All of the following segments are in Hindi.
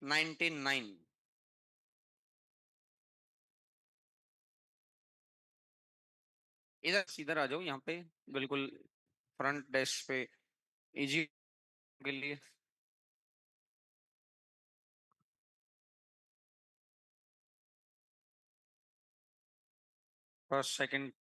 99। इधर आ जाओ यहाँ पे, बिल्कुल फ्रंट डेस्क पे, इजी के लिए। First second.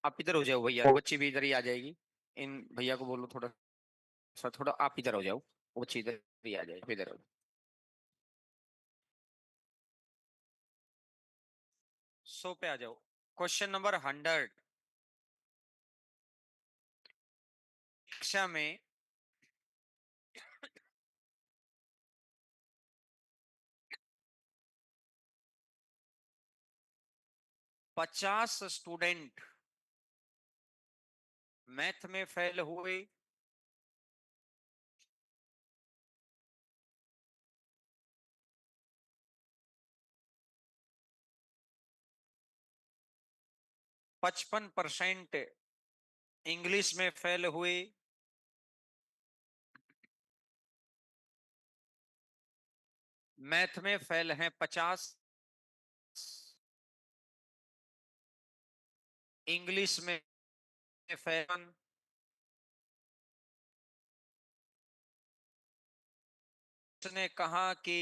आप इधर हो जाओ भैया, बच्ची भी इधर ही आ जाएगी। इन भैया को बोलो थोड़ा सा, थोड़ा आप इधर हो जाओ, वो बच्ची इधर ही आ जाए, इधर हो। 100 पे आ जाओ। Question number 100। कक्षा में 50 स्टूडेंट मैथ में फेल हुए, 55% इंग्लिश में फेल हुए, मैथ में फेल हैं 50, इंग्लिश में फेल। उसने कहा कि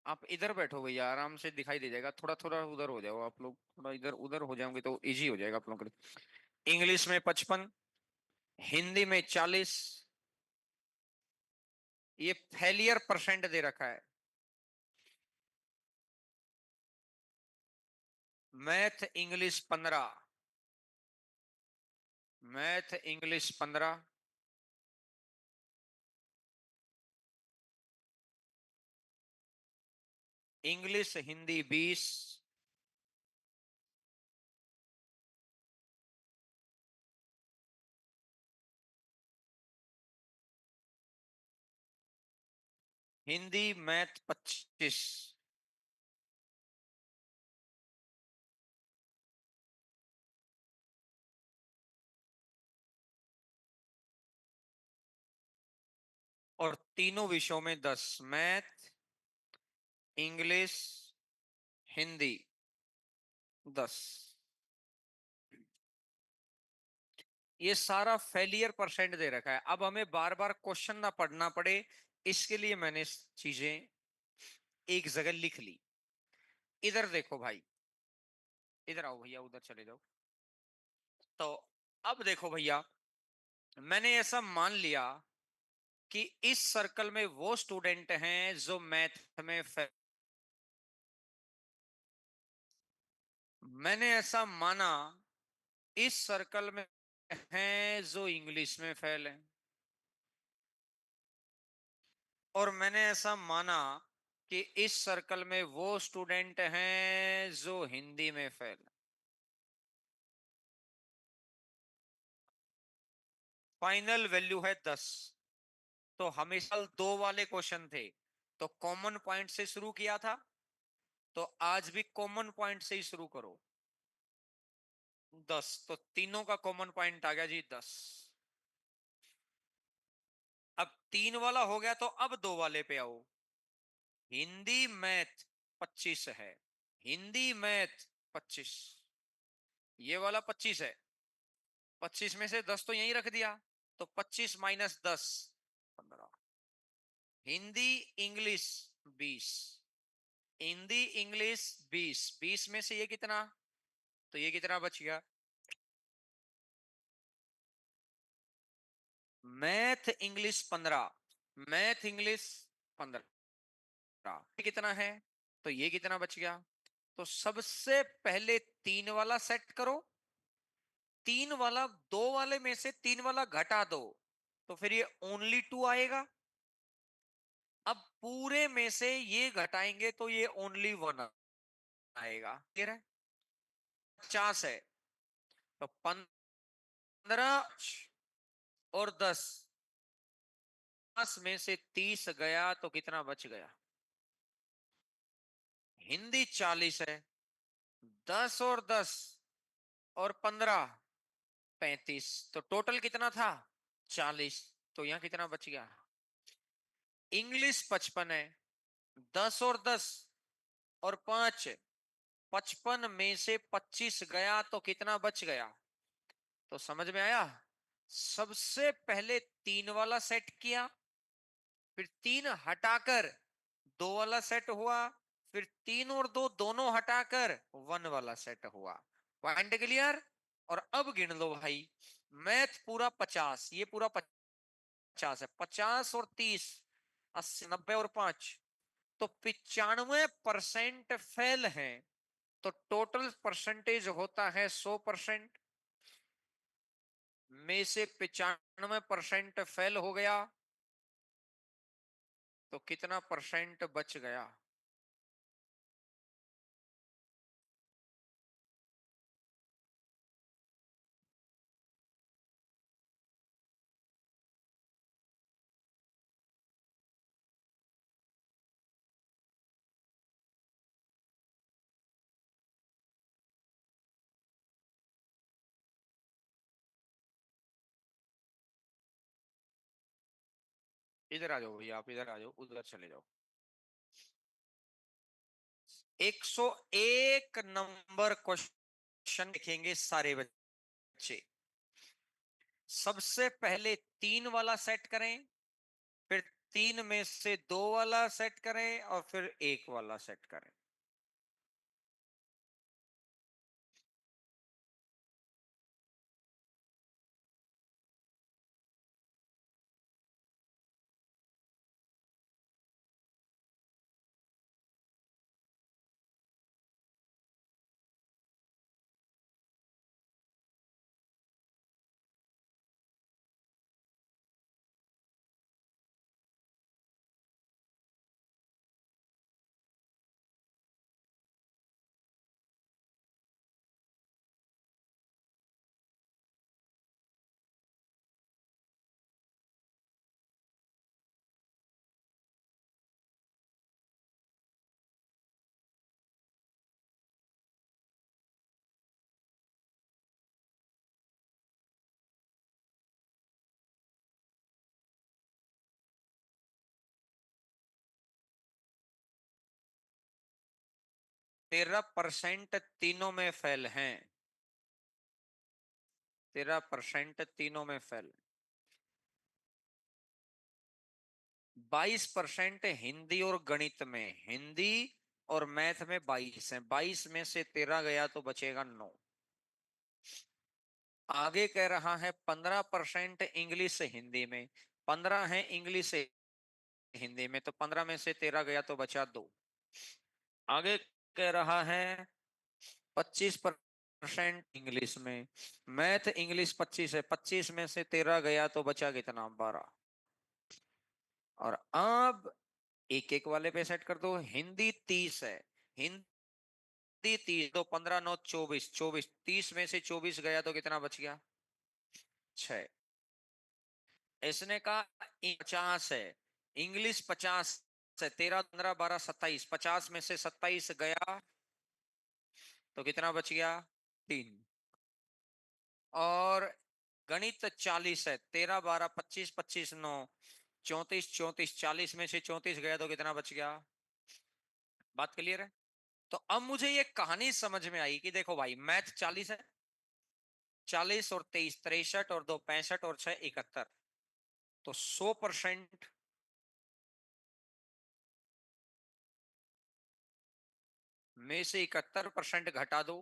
आप इधर बैठो भैया, आराम से दिखाई दे जाएगा, थोड़ा थोड़ा उधर हो जाओ आप लोग, थोड़ा इधर उधर हो जाओगे तो इजी हो जाएगा आप लोगों के लिए। इंग्लिश में 55, हिंदी में 40, ये फेलियर परसेंट दे रखा है। Math English 15, math English 15, English Hindi 20, Hindi math 25। और तीनों विषयों में 10, मैथ इंग्लिश हिंदी 10। ये सारा फेलियर परसेंट दे रखा है। अब हमें बार बार क्वेश्चन ना पढ़ना पड़े, इसके लिए मैंने चीजें एक जगह लिख ली। इधर देखो भाई, इधर आओ भैया, उधर चले जाओ। तो अब देखो भैया, मैंने ऐसा मान लिया कि इस सर्कल में वो स्टूडेंट हैं जो मैथ में मैंने ऐसा माना इस सर्कल में हैं जो इंग्लिश में फेल हैं, और मैंने ऐसा माना कि इस सर्कल में वो स्टूडेंट हैं जो हिंदी में फेल हैं। फाइनल वैल्यू है 10। तो हमेशा दो वाले क्वेश्चन थे, तो कॉमन पॉइंट से शुरू किया था, तो आज भी कॉमन पॉइंट से ही शुरू करो। 10, तो तीनों का कॉमन पॉइंट आ गया जी 10। अब 3 वाला हो गया, तो अब 2 वाले पे आओ। हिंदी मैथ 25 है, हिंदी मैथ 25, ये वाला 25 है, 25 में से 10 तो यहीं रख दिया, तो 25 minus 10 15। Hindi English 20, Hindi English 20, 20 में से ये कितना तो ये कितना बच गया? मैथ इंग्लिश 15, मैथ इंग्लिश 15, ये कितना है? तो ये कितना बच गया? तो सबसे पहले तीन वाला सेट करो, तीन वाला, दो वाले में से तीन वाला घटा दो, तो फिर ये ओनली टू आएगा। अब पूरे में से ये घटाएंगे तो ये ओनली वन आएगा। क्लियर है? 50 है, तो 15 और 10, 10 में से 30 गया तो कितना बच गया? हिंदी 40 है, 10 और 10 और 15, 35, तो टोटल कितना था? 40। तो यहां कितना बच गया? इंग्लिश 55 है, 10 और 10 और 5, 55 में से 25 गया तो कितना बच गया? तो समझ में आया? सबसे पहले तीन वाला सेट किया, फिर तीन हटाकर दो वाला सेट हुआ, फिर तीन और दो दोनों हटाकर वन वाला सेट हुआ। Point clear? और अब गिन लो भाई, मैथ पूरा 50, ये पूरा 50 है, 50 और 30, 80, 90 और 5, तो 95% फेल है। तो टोटल परसेंटेज होता है 100%, में से 95% फेल हो गया, तो कितना परसेंट बच गया? इधर आ जाओ भैया, आप इधर आ जाओ, उधर चले जाओ। 101 नंबर क्वेश्चन लिखेंगे सारे बच्चे। सबसे पहले तीन वाला सेट करें, फिर तीन में से दो वाला सेट करें और फिर एक वाला सेट करें। 13% तीनों में फेल हैं, 13% तीनों में फेल। 22% हिंदी और गणित में, हिंदी और मैथ में 22 है, 22 में से 13 गया तो बचेगा 9। आगे कह रहा है 15% इंग्लिश से हिंदी में, 15 है इंग्लिश से हिंदी में, तो 15 में से 13 गया तो बचा 2। आगे कह रहा है 25% इंग्लिश में, मैथ इंग्लिश 25 है, 25 में से 13 गया तो बचा कितना? 12। और अब एक एक वाले पे सेट कर दो। हिंदी 30 है, हिंदी 30, तो 15 9 24, 24, 30 में से 24 गया तो कितना बच गया? 6। इसने कहा 50 है, इंग्लिश 50 है, 13 15 12 27, 50 में से 27 गया तो कितना बच गया? 3। और गणित 40 है, 13 12 25, 25 9 34, 34, 40 में से 34 गया तो कितना बच गया? बात क्लियर है? तो अब मुझे ये कहानी समझ में आई कि देखो भाई, मैथ 40 है, 40 और 23 63, और 2 65, और 6 71, तो 100% में से 71% घटा दो,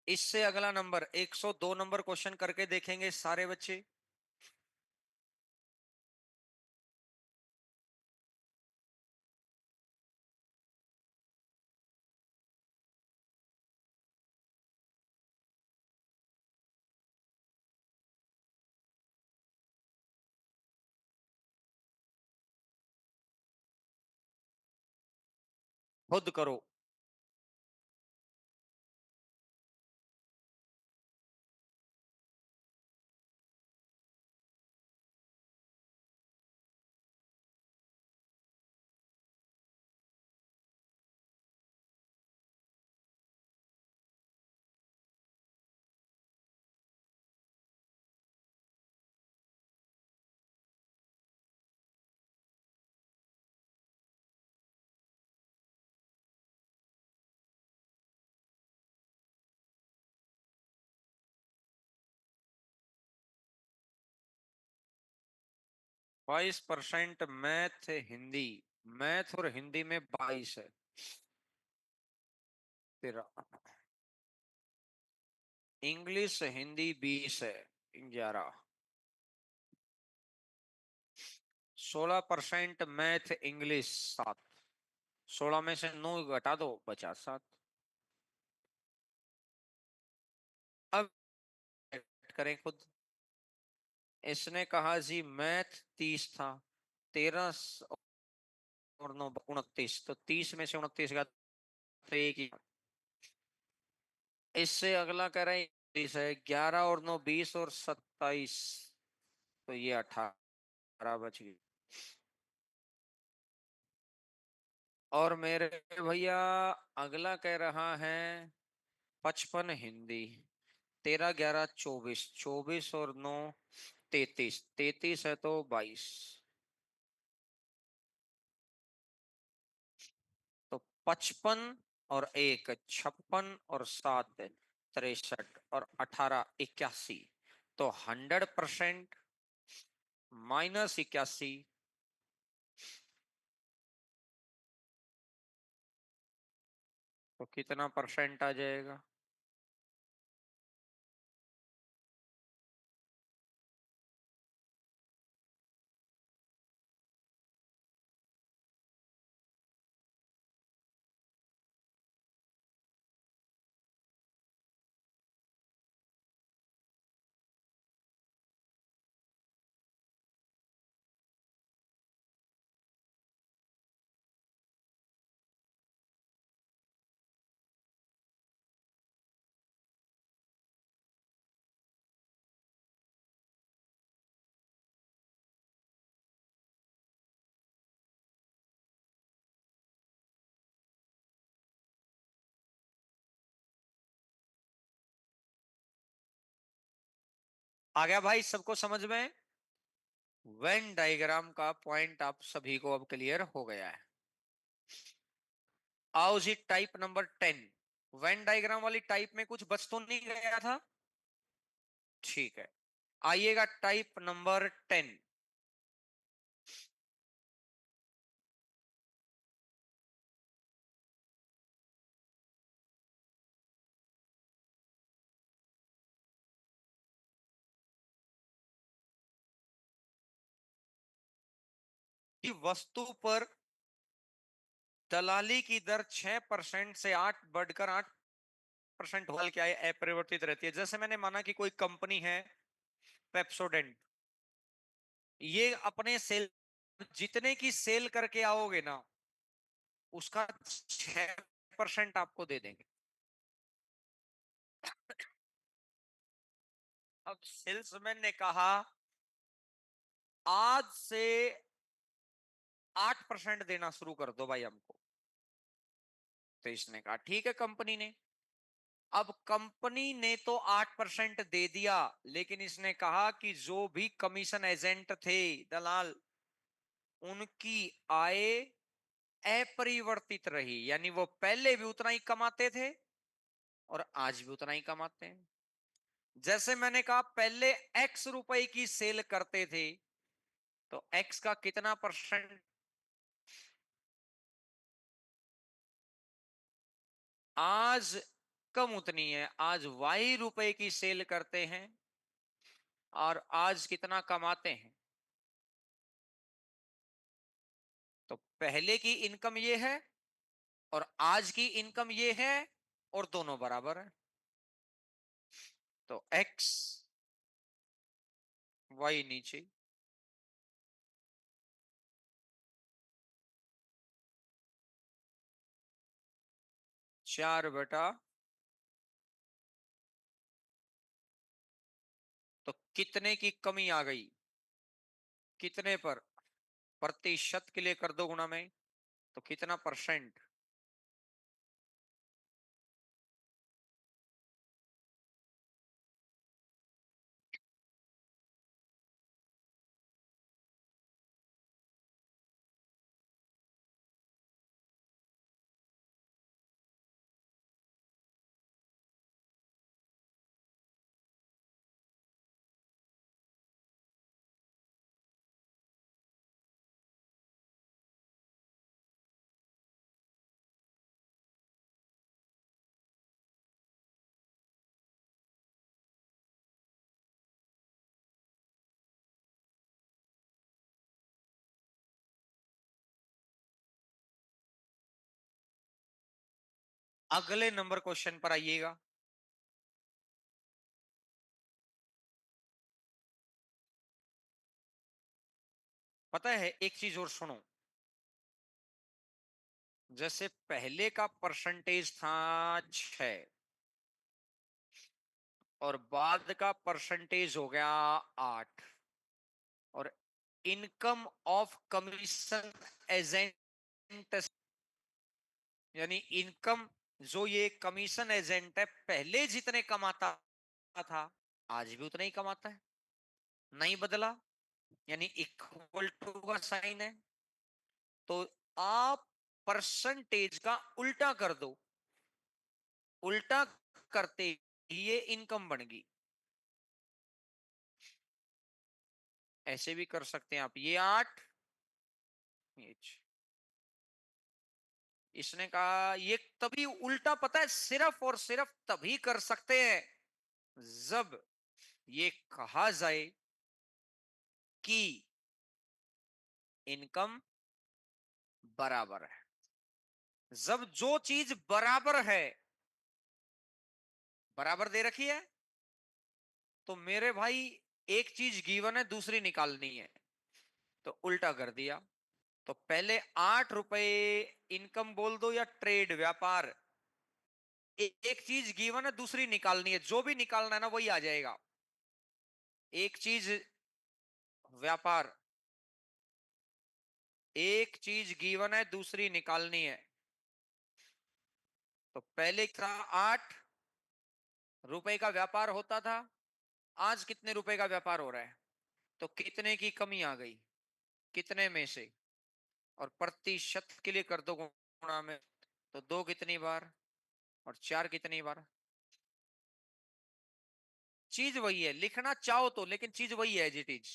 इससे अगला नंबर 102 नंबर क्वेश्चन करके देखेंगे सारे बच्चे। खुद करो। बाईस परसेंट मैथ हिंदी। मैथ और हिंदी में 22 है तेरा। इंग्लिश हिंदी 20 है 11। 16% मैथ इंग्लिश 7। 16 में से 9 घटा दो बचा 7। अब करें खुद। इसने कहा जी मैथ 30 था। 13 और 9 29, तो 30 में से 29 का तो एक ही। इससे अगला कह रहे हैं 20 है। 11 और 9 20 और 27, तो ये 18 बच गई। और मेरे भैया अगला कह रहा है 55 हिंदी। 13 11 24, 24 और 9 33, 33 है तो 22। तो 55 और 1 56 और 7 63 और 18 81। तो 100% माइनस 81, तो कितना परसेंट आ जाएगा? आ गया भाई सबको समझ में? वेन डायग्राम का पॉइंट आप सभी को अब क्लियर हो गया है। आओ जी टाइप नंबर 10। वेन डायग्राम वाली टाइप में कुछ बच तो नहीं गया था? ठीक है, आइएगा टाइप नंबर 10। कि वस्तु पर दलाली की दर 6% से 8 बढ़कर 8% होल क्या है अपरिवर्तित रहती है। जैसे मैंने माना कि कोई कंपनी है पेप्सोडेंट, ये अपने सेल जितने की सेल करके आओगे ना उसका 6% आपको दे देंगे। अब सेल्समैन ने कहा आज से 8% देना शुरू कर दो भाई हमको। तो इसने कहा ठीक है कंपनी ने। अब कंपनी ने तो 8% दे दिया, लेकिन इसने कहा कि जो भी कमीशन एजेंट थे दलाल, उनकी आय अपरिवर्तित रही, यानी वो पहले भी उतना ही कमाते थे और आज भी उतना ही कमाते हैं। जैसे मैंने कहा पहले एक्स रुपए की सेल करते थे, तो एक्स का कितना परसेंट आज इनकम उतनी है, आज ₹Y की सेल करते हैं और आज कितना कमाते हैं। तो पहले की इनकम ये है और आज की इनकम ये है और दोनों बराबर है। तो X Y नीचे, 4 बटा, तो कितने की कमी आ गई, कितने पर, प्रतिशत के लिए कर दो गुणा में, तो कितना परसेंट। अगले नंबर क्वेश्चन पर आइएगा। पता है एक चीज और सुनो, जैसे पहले का परसेंटेज था 6 और बाद का परसेंटेज हो गया 8, और इनकम ऑफ कमीशन एजेंट, यानी इनकम, जो ये कमीशन एजेंट है पहले जितने कमाता था आज भी उतना ही कमाता है, नहीं बदला, यानी इक्वल टू का साइन है। तो आप परसेंटेज का उल्टा कर दो, उल्टा करते ही ये इनकम बन गई। ऐसे भी कर सकते हैं आप, ये 8, ये इसने कहा ये तभी उल्टा, पता है सिर्फ और सिर्फ तभी कर सकते हैं जब ये कहा जाए कि इनकम बराबर है। जब जो चीज बराबर है, बराबर दे रखी है, तो मेरे भाई एक चीज गिवन है दूसरी निकालनी है, तो उल्टा कर दिया। तो पहले 8 रुपए इनकम बोल दो या ट्रेड व्यापार, एक चीज गिवन है दूसरी निकालनी है, जो भी निकालना है ना वही आ जाएगा। एक चीज व्यापार, एक चीज गिवन है दूसरी निकालनी है। तो पहले था 8 रुपए का व्यापार होता था, आज कितने रुपए का व्यापार हो रहा है, तो कितने की कमी आ गई, कितने में से, और प्रतिशत के लिए कर दो गुणा में, तो 2 कितनी बार और 4 कितनी बार। चीज वही है, लिखना चाहो तो, लेकिन चीज वही है एज इट इज।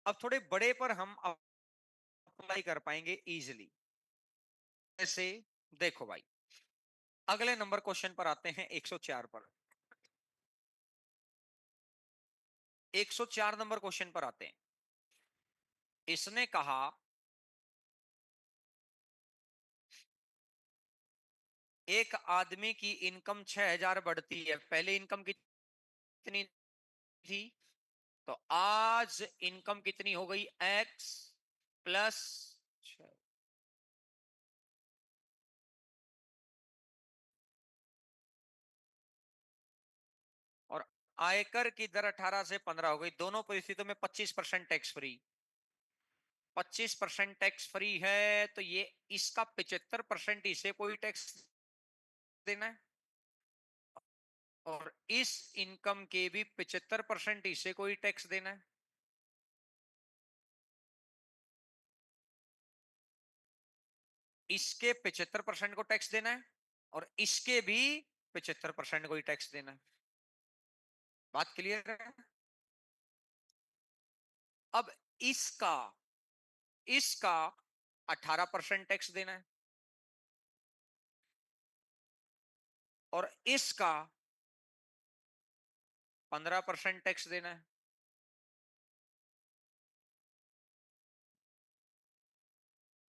अब थोड़े बड़े पर हम अप्लाई कर पाएंगे इजीली। ऐसे देखो भाई, अगले नंबर क्वेश्चन पर आते हैं, 104 पर। 104 नंबर क्वेश्चन पर आते हैं। इसने कहा एक आदमी की इनकम 6,000 बढ़ती है, पहले इनकम कितनी थी, तो आज इनकम कितनी हो गई, X प्लस 6। और आयकर की दर 18 से 15 हो गई, दोनों परिस्थितियों में 25% टैक्स फ्री। 25% टैक्स फ्री है, तो ये इसका 75% इसे कोई टैक्स देना है, और इस इनकम के भी 75% इसे कोई टैक्स देना है। इसके 75% को टैक्स देना है और इसके भी 75% को ही टैक्स देना है। बात क्लियर है। अब इसका इसका 18% टैक्स देना है, और इसका 15% टैक्स देना है।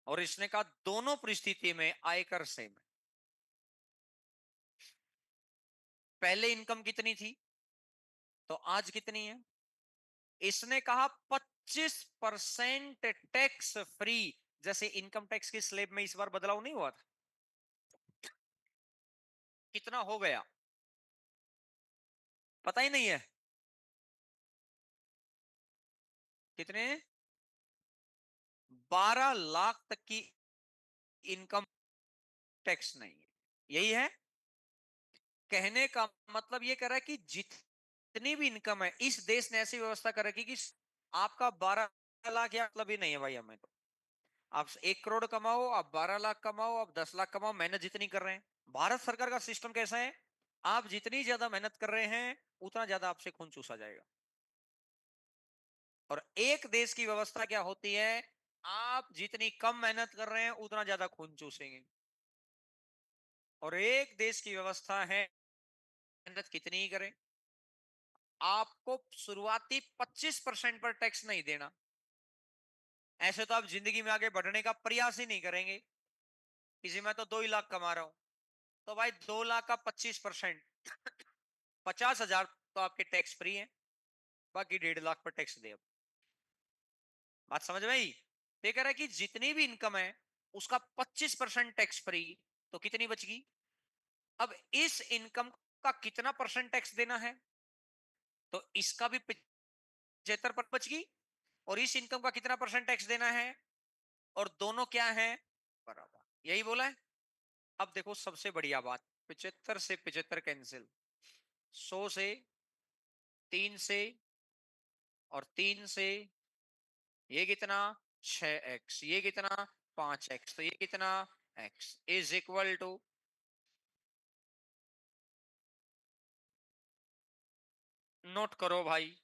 और इसने कहा दोनों परिस्थिति में आयकर सेम है। पहले इनकम कितनी थी तो आज कितनी है। इसने कहा 25% टैक्स फ्री। जैसे इनकम टैक्स की स्लेब में इस बार बदलाव नहीं हुआ था, कितना हो गया पता ही नहीं है। कितने 12 लाख तक की इनकम टैक्स नहीं है। यही है कहने का मतलब। ये कह रहा है कि जितनी भी इनकम है इस देश ने ऐसी व्यवस्था कर रखी कि आपका 12 लाख या मतलब ही नहीं है भाई। हमें तो आप 1 करोड़ कमाओ, आप 12 लाख कमाओ, आप 10 लाख कमाओ, मेहनत जितनी कर रहे हैं। भारत सरकार का सिस्टम कैसा है, आप जितनी ज्यादा मेहनत कर रहे हैं उतना ज्यादा आपसे खून चूसा जाएगा। और एक देश की व्यवस्था क्या होती है, आप जितनी कम मेहनत कर रहे हैं उतना ज्यादा खून चूसेंगे। और एक देश की व्यवस्था है मेहनत कितनी ही करें, आपको शुरुआती 25% पर टैक्स नहीं देना। ऐसे तो आप जिंदगी में आगे बढ़ने का प्रयास ही नहीं करेंगे। किसी में तो 2 ही लाख कमा रहा हूं, तो भाई 2 लाख का 25%, 50,000 तो आपके टैक्स फ्री है, बाकी 1.5 लाख पर टैक्स दे। अब बात समझ में आई। ये कह रहा है कि जितनी भी इनकम है उसका 25% टैक्स फ्री, तो कितनी बचगी। अब इस इनकम का कितना परसेंट टैक्स देना है, तो इसका भी 75 बचगी। और इस इनकम का कितना परसेंट टैक्स देना है, और दोनों क्या है, बराबर। यही बोला है। अब देखो सबसे बढ़िया बात, 75 से 75 कैंसिल, 100 से, 3 से, और 3 से ये कितना 6x, ये कितना 5x, तो ये कितना x is equal to. Note करो भाई।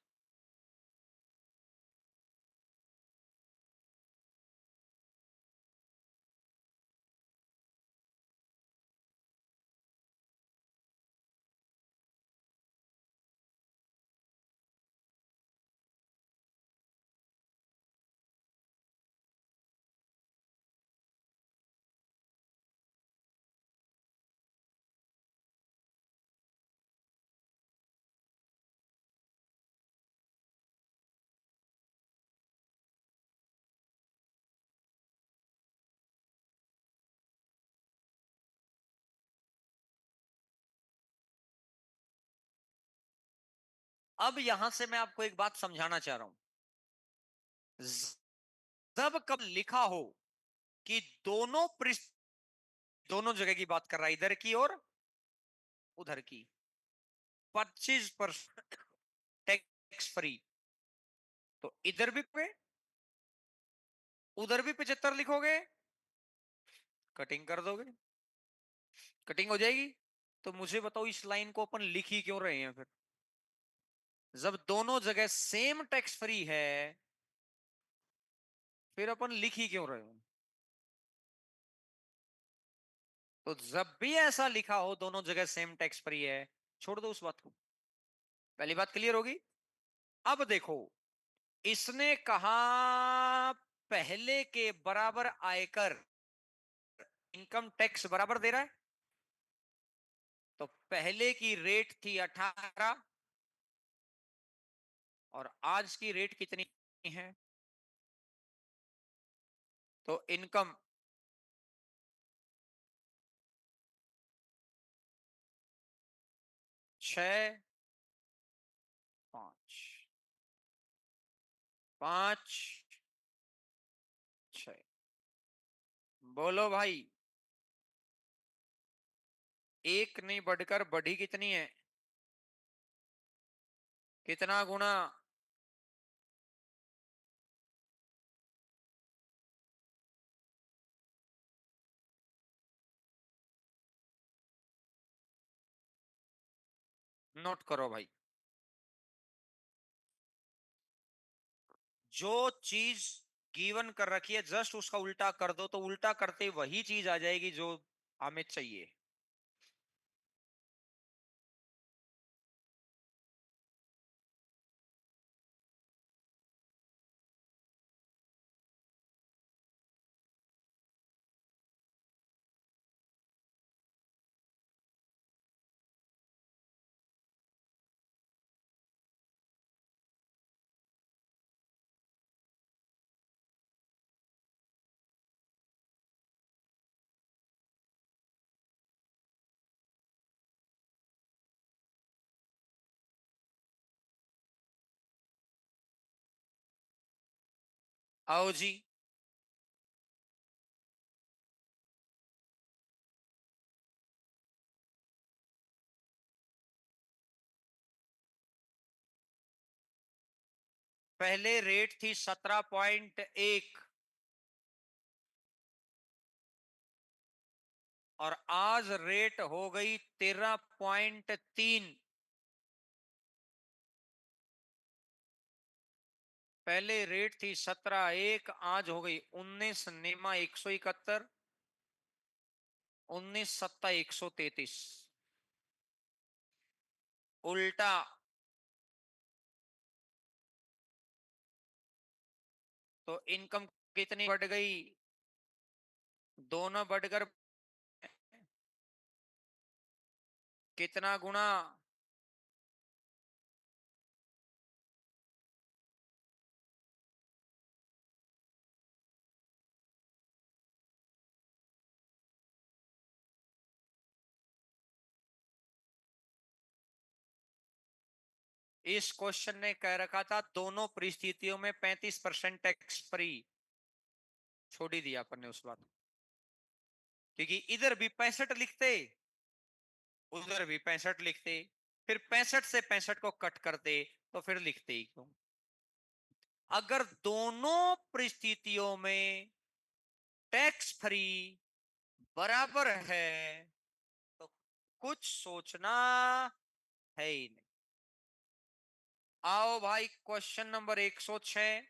अब यहां से मैं आपको एक बात समझाना चाह रहा हूं। जब कब लिखा हो कि दोनों पृष्ठ, दोनों जगह की बात कर रहा है, इधर की और उधर की, 25% टैक्स फ्री, तो इधर भी पे उधर भी 75 लिखोगे, कटिंग कर दोगे, कटिंग हो जाएगी। तो मुझे बताओ इस लाइन को अपन लिख ही क्यों रहे हैं फिर, जब दोनों जगह सेम टैक्स फ्री है फिर अपन लिख ही क्यों रहे हैं। तो जब भी ऐसा लिखा हो दोनों जगह सेम टैक्स फ्री है, छोड़ दो उस बात को। पहली बात क्लियर होगी। अब देखो, इसने कहा पहले के बराबर आयकर, इनकम टैक्स बराबर दे रहा है। तो पहले की रेट थी 18 और आज की रेट कितनी है, तो इनकम 6, 5, 5, 6। बोलो भाई, एक नहीं बढ़कर बढ़ी कितनी है, कितना गुना। नोट करो भाई। जो चीज गिवन कर रखी है जस्ट उसका उल्टा कर दो, तो उल्टा करते वही चीज आ जाएगी जो हमें चाहिए। आओ जी। पहले रेट थी 17.1 और आज रेट हो गई 13.3। पहले रेट थी 17.1, आज हो गई 19 नेमा 171, 19 सत्ता 133। उल्टा। तो इनकम कितनी बढ़ गई? दोनों बढ़कर कितना गुना? इस क्वेश्चन ने कह रखा था दोनों परिस्थितियों में 35% टैक्स फ्री। छोड़ ही दिया अपन ने उस बात को, क्योंकि इधर भी 65 लिखते, उधर भी 65 लिखते, फिर 65 से 65 को कट करते, तो फिर लिखते ही क्यों? अगर दोनों परिस्थितियों में टैक्स फ्री बराबर है तो कुछ सोचना है ही नहीं। आओ भाई, क्वेश्चन नंबर 106।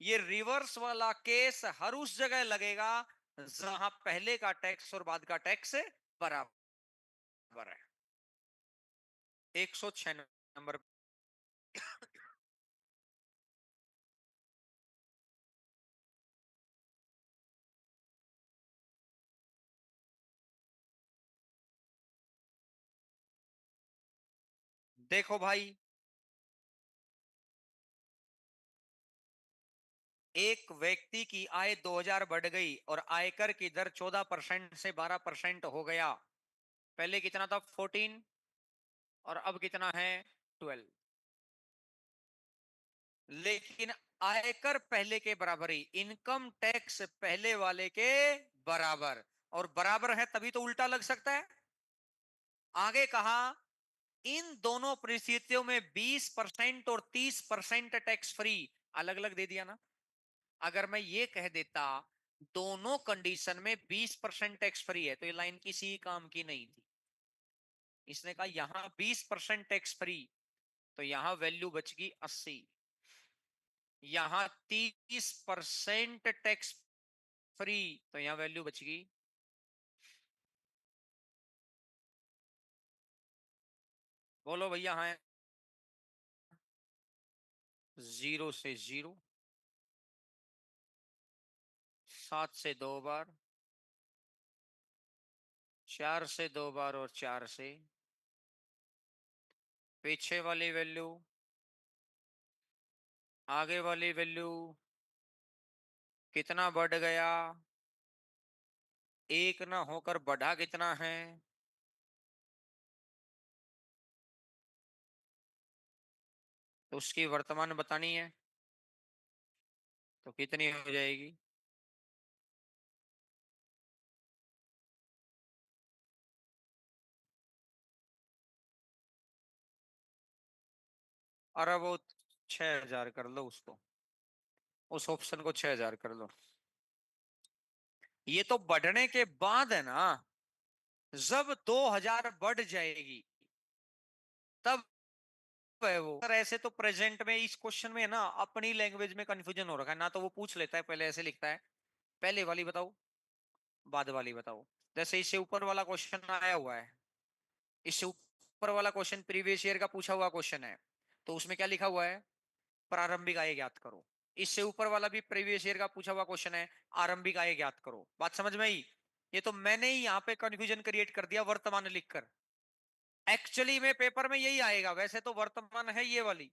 ये रिवर्स वाला केस हर उस जगह लगेगा जहां पहले का टैक्स और बाद का टैक्स बराबर है। 106 नंबर। देखो भाई, एक व्यक्ति की आय 2000 बढ़ गई और आयकर की दर 14% से 12% हो गया। पहले कितना था? 14, और अब कितना है? 12। लेकिन आयकर पहले के बराबर ही, इनकम टैक्स पहले वाले के बराबर, और बराबर है तभी तो उल्टा लग सकता है। आगे कहा, इन दोनों परिस्थितियों में 20% और 30% टैक्स फ्री। अलग अलग दे दिया ना। अगर मैं ये कह देता दोनों कंडीशन में 20% टैक्स फ्री है, तो ये लाइन किसी काम की नहीं थी। इसने कहा यहां 20% टैक्स फ्री, तो यहां वैल्यू बच गई 80। यहां 30% टैक्स फ्री, तो यहां वैल्यू बच गई। बोलो भैया। हाँ, 0 से 0, 7 से 2 बार, 4 से 2 बार और 4 से। पीछे वाली वैल्यू, आगे वाली वैल्यू, कितना बढ़ गया? एक ना होकर बढ़ा कितना है? तो उसकी वर्तमान बतानी है, तो कितनी हो जाएगी? और अब वो 6000 कर लो उसको, उस ऑप्शन को 6000 कर लो। ये तो बढ़ने के बाद है ना। जब 2000 बढ़ जाएगी तब है वो। सर ऐसे तो प्रेजेंट में इस क्वेश्चन में है ना, अपनी लैंग्वेज में कंफ्यूजन हो रखा है ना। तो वो पूछ लेता है, पहले ऐसे लिखता है, पहले वाली बताओ, बाद वाली बताओ। जैसे इससे ऊपर वाला क्वेश्चन आया हुआ है, इससे ऊपर वाला क्वेश्चन प्रीवियस ईयर का पूछा हुआ क्वेश्चन है, तो उसमें क्या लिखा हुआ है? प्रारंभिक आय ज्ञात करो। इससे ऊपर वाला भी प्रीवियस ईयर का पूछा हुआ क्वेश्चन है, आरंभिक आय ज्ञात करो। बात समझ में आई? ये तो मैंने ही यहाँ पे कंफ्यूजन क्रिएट कर दिया वर्तमान लिखकर। एक्चुअली में पेपर में यही आएगा, वैसे तो वर्तमान है ये वाली।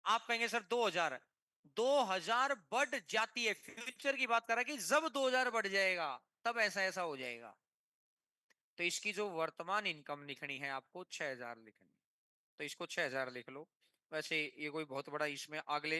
आप कहेंगे सर 2000, 2000 बढ़ जाती है, फ्यूचर की बात कर रहा है कि जब 2000 बढ़ जाएगा तब ऐसा ऐसा हो जाएगा। तो इसकी जो वर्तमान इनकम लिखनी है आपको 6000 लिखनी, तो इसको 6000 लिख लो। वैसे ये कोई बहुत बड़ा इसमें अगले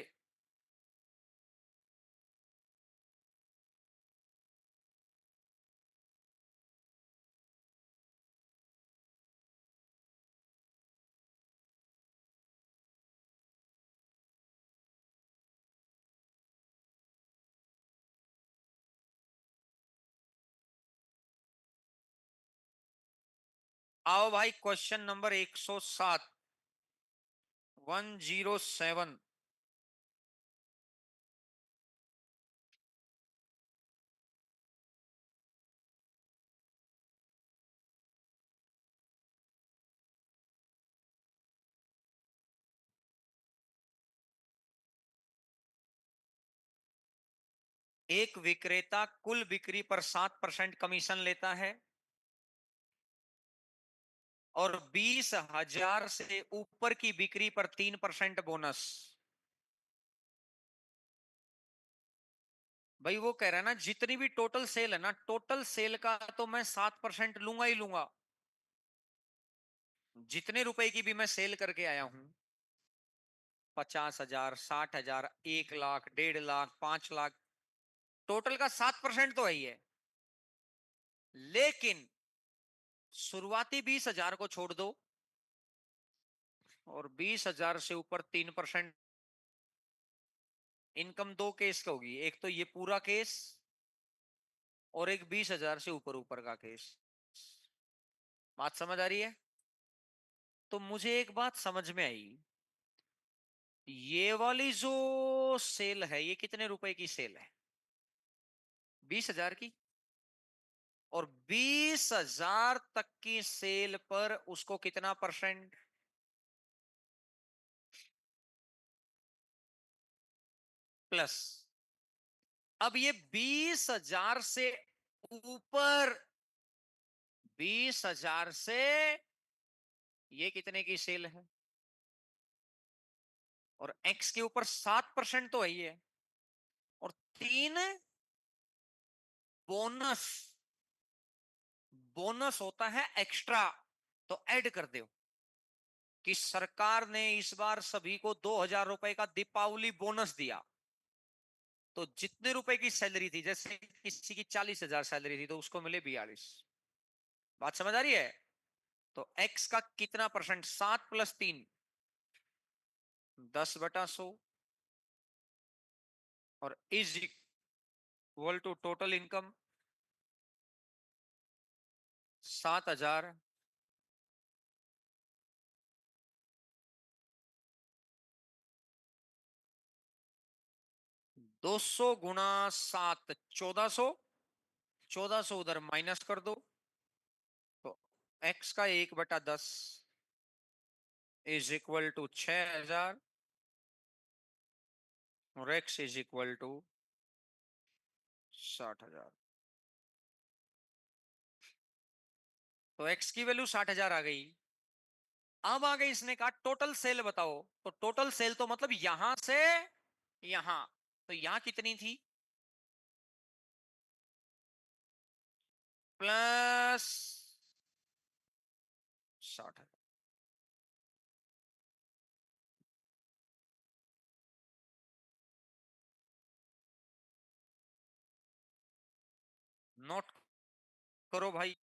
आओ भाई, क्वेश्चन नंबर 107, 107। एक विक्रेता कुल बिक्री पर 7% कमीशन लेता है और 20,000 से ऊपर की बिक्री पर 3% बोनस। भाई वो कह रहा है ना, जितनी भी टोटल सेल है ना, टोटल सेल का तो मैं 7% लूंगा ही लूंगा। जितने रुपए की भी मैं सेल करके आया हूं, 50,000, 60,000, 1 लाख, 1.5 लाख, 5 लाख, टोटल का 7% तो है ही है। लेकिन शुरुआती 20,000 को छोड़ दो और 20,000 से ऊपर 3%। इनकम दो केस का होगी, एक तो ये पूरा केस और एक 20,000 से ऊपर ऊपर का केस। बात समझ आ रही है? तो मुझे एक बात समझ में आई, ये वाली जो सेल है, ये कितने रुपए की सेल है? 20,000 की। और 20,000 तक की सेल पर उसको कितना परसेंट? प्लस। अब ये 20,000 से ऊपर, 20,000 से ये कितने की सेल है? और एक्स के ऊपर 7% तो है ही है। और 3 बोनस। बोनस होता है एक्स्ट्रा, तो ऐड कर दो कि सरकार ने इस बार सभी को 2,000 रुपए का दीपावली बोनस दिया। तो जितने रुपए की सैलरी थी, जैसे किसी की 40,000 सैलरी थी, तो उसको मिले 42। बात समझ आ रही है? तो एक्स का कितना परसेंट? 7 + 3, 10/100। और is equal to total income 7,000। 200 × 7, 1,400। 1,400 उधर माइनस कर दो, तो एक्स का 1/10 इज इक्वल टू 6,000 और एक्स इज इक्वल टू 60,000। तो एक्स की वैल्यू 60,000 आ गई। अब आगे इसने कहा टोटल सेल बताओ। तो टोटल सेल तो मतलब यहां से यहां, तो यहां कितनी थी? प्लस 60,000। नोट करो भाई।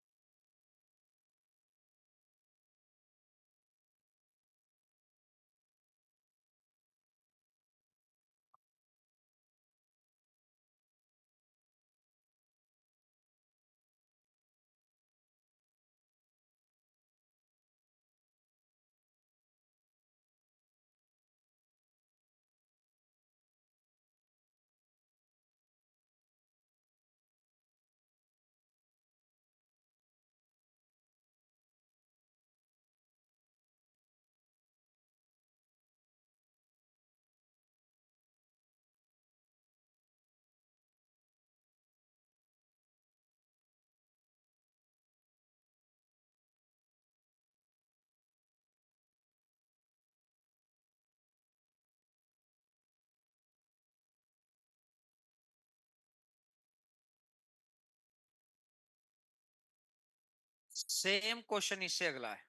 सेम क्वेश्चन इससे अगला है।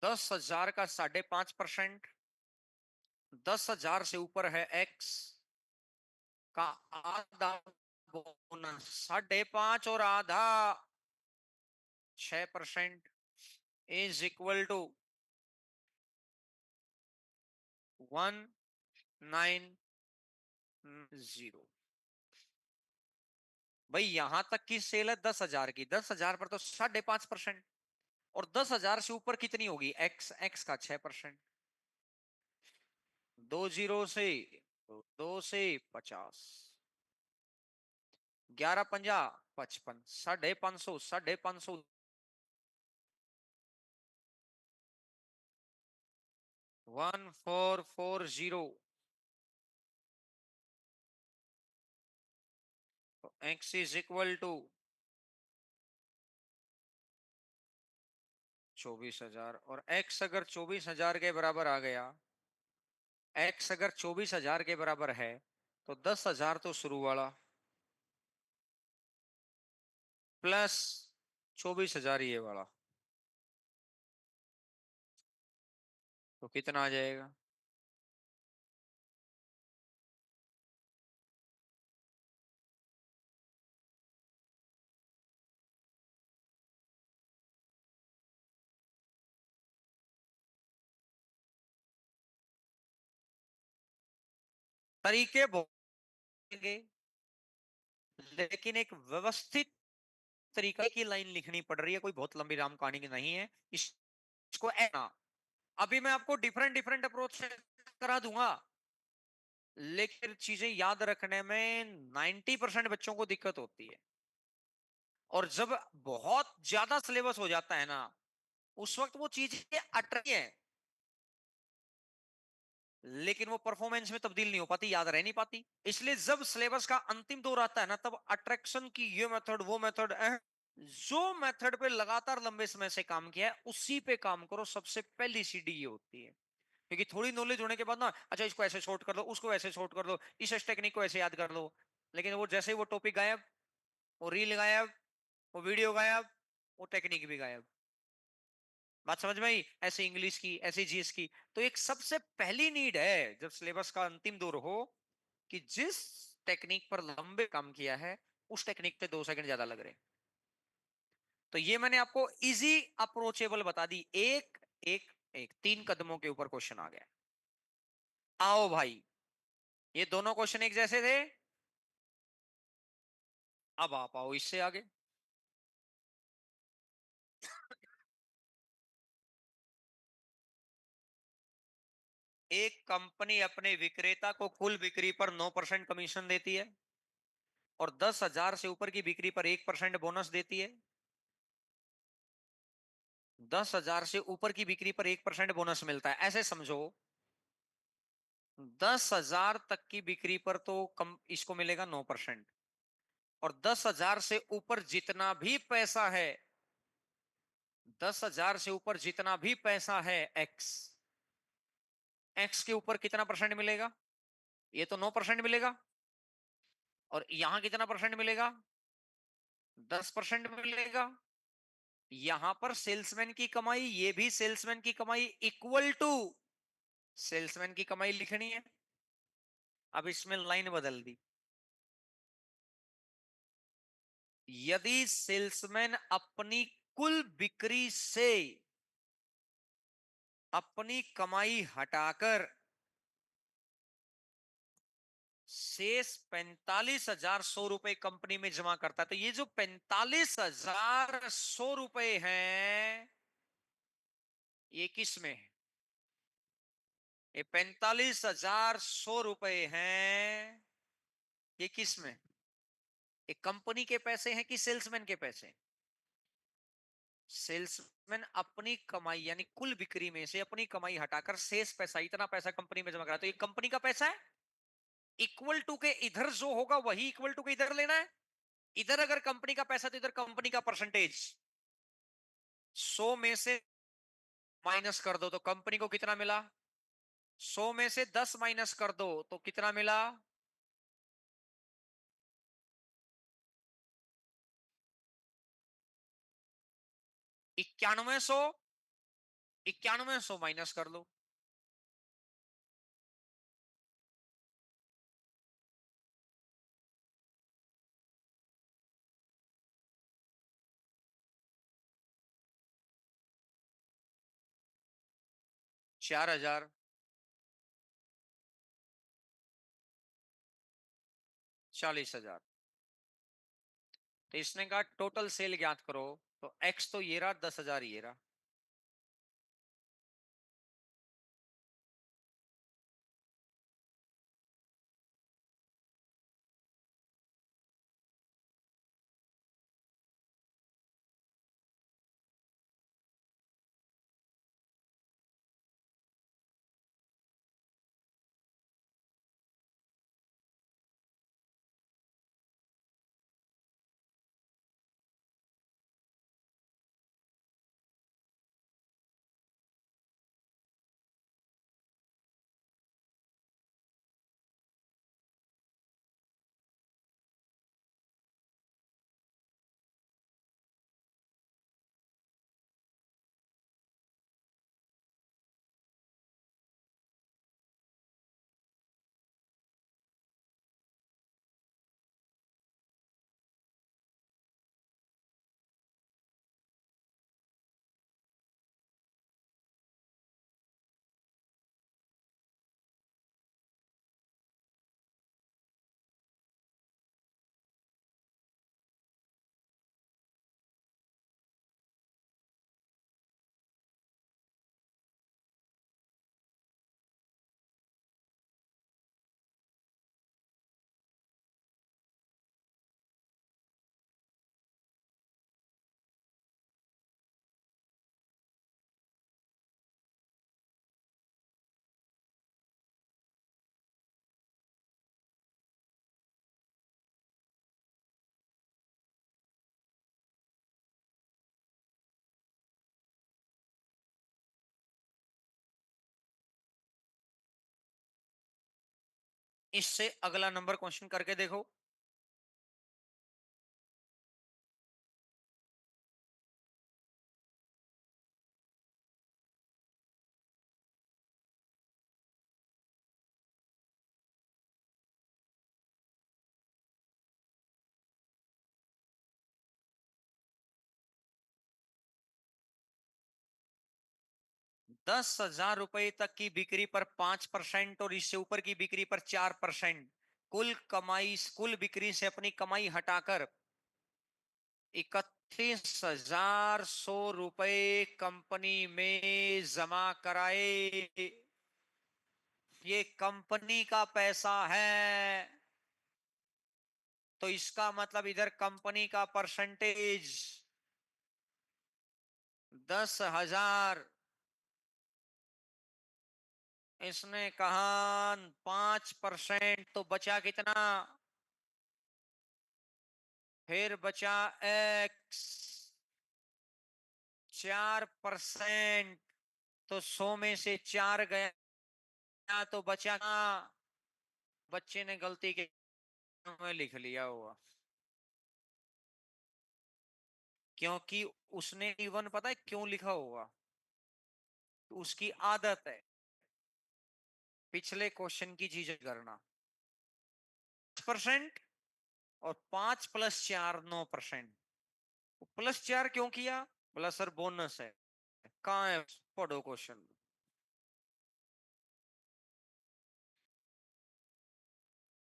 10,000 का 5.5%, 10,000 से ऊपर है x का आधा बोनस 5.5 और आधा 6% इज इक्वल टू 1990। भाई यहां तक की सेल है 10,000 की, 10,000 पर तो 5.5%, और 10,000 से ऊपर कितनी होगी एक्स, एक्स का 6%। 20 से 2 से 50, 11 50 55, 550, 550, 1440। तो एक्स इज इक्वल टू 24,000, और एक्स अगर 24,000 के बराबर आ गया, एक्स अगर 24,000 के बराबर है, तो 10,000 तो शुरू वाला प्लस 24,000 ये वाला, तो कितना आ जाएगा? तरीके बोलेंगे, लेकिन एक व्यवस्थित तरीके की लाइन लिखनी पड़ रही है, कोई बहुत लंबी राम कहानी की नहीं है। इसको ना, अभी मैं आपको डिफरेंट डिफरेंट अप्रोच से करा दूंगा, लेकिन चीजें याद रखने में 90% बच्चों को दिक्कत होती है। और जब बहुत ज्यादा सिलेबस हो जाता है ना, उस वक्त वो चीजें अटकी है, लेकिन वो परफॉर्मेंस में तब्दील नहीं हो पाती, याद रह नहीं पाती। इसलिए जब सिलेबस का अंतिम दौर आता है ना, तब अट्रैक्शन की ये मेथड वो मेथड, जो मेथड पे लगातार लंबे समय से काम किया है उसी पे काम करो। सबसे पहली सीढ़ी ये होती है, क्योंकि थोड़ी नॉलेज होने के बाद ना, अच्छा इसको ऐसे शॉर्ट कर दो, उसको ऐसे शॉर्ट कर दो, इस टेक्निक को ऐसे याद कर लो, लेकिन वो जैसे ही वो टॉपिक गायब, वो रील गायब, वो वीडियो गायब, वो टेक्निक भी गायब। बात समझ में आई? ऐसे इंग्लिश की, ऐसे जीएस की। तो एक सबसे पहली नीड है जब सिलेबस का अंतिम दौर हो, कि जिस टेक्निक पर लंबे काम किया है, उस टेक्निक पे 2 सेकंड ज्यादा लग रहे हैं। तो ये मैंने आपको इजी अप्रोचेबल बता दी, एक एक एक 3 कदमों के ऊपर क्वेश्चन आ गया। आओ भाई, ये दोनों क्वेश्चन एक जैसे थे, अब आप आओ इससे आगे। एक कंपनी अपने विक्रेता को कुल बिक्री पर 9% कमीशन देती है, और 10,000 से ऊपर की बिक्री पर 1% बोनस देती है। 10,000 से ऊपर की बिक्री पर 1% बोनस मिलता है, ऐसे समझो। 10,000 तक की बिक्री पर तो कम इसको मिलेगा 9%, और 10,000 से ऊपर जितना भी पैसा है, 10,000 से ऊपर जितना भी पैसा है एक्स, एक्स के ऊपर कितना परसेंट मिलेगा? ये तो 9% मिलेगा। और यहां कितना परसेंट मिलेगा? 10% मिलेगा। यहां पर सेल्समैन की कमाई, ये भी सेल्समैन की कमाई, इक्वल टू सेल्समैन की कमाई लिखनी है। अब इसमें लाइन बदल दी, यदि सेल्समैन अपनी कुल बिक्री से अपनी कमाई हटाकर शेष 45,100 रुपए कंपनी में जमा करता है, तो ये जो 45,100 रुपए हैं, ये किस में है? ये 45,100 रुपए हैं, ये किस में? ये कंपनी के पैसे हैं कि सेल्समैन के पैसे? सेल्समैन अपनी कमाई यानी कुल बिक्री में से अपनी कमाई हटाकर शेष पैसा, इतना पैसा कंपनी में जमा करा, तो ये कंपनी का पैसा है। इक्वल टू के इधर जो होगा वही इक्वल टू के इधर लेना है। इधर अगर कंपनी का पैसा, तो इधर कंपनी का परसेंटेज। 100 में से माइनस कर दो तो कंपनी को कितना मिला? 100 में से 10 माइनस कर दो तो कितना मिला? 9100। 9100 माइनस कर लो। 4000, 40,000। तो इसने कहा टोटल सेल ज्ञात करो। तो एक्स तो ये रहा, 10,000 ये रहा। इससे अगला नंबर क्वेश्चन करके देखो। 10,000 रुपए तक की बिक्री पर 5% और इससे ऊपर की बिक्री पर 4%। कुल कमाई, कुल बिक्री से अपनी कमाई हटाकर 31,100 रुपए कंपनी में जमा कराए। ये कंपनी का पैसा है, तो इसका मतलब इधर कंपनी का परसेंटेज 10,000। इसने कहा 5%, तो बचा कितना? फिर बचा एक्स 4%। तो 100 में से 4 गया, तो बचा ना। बच्चे ने गलती के में लिख लिया हुआ, क्योंकि उसने इवन पता है क्यों लिखा होगा? तो उसकी आदत है पिछले क्वेश्चन की चीजें करना। 5% और 5 + 4 9%। +4 क्यों किया? बोला सर बोनस है। कहाँ है? पढ़ो क्वेश्चन।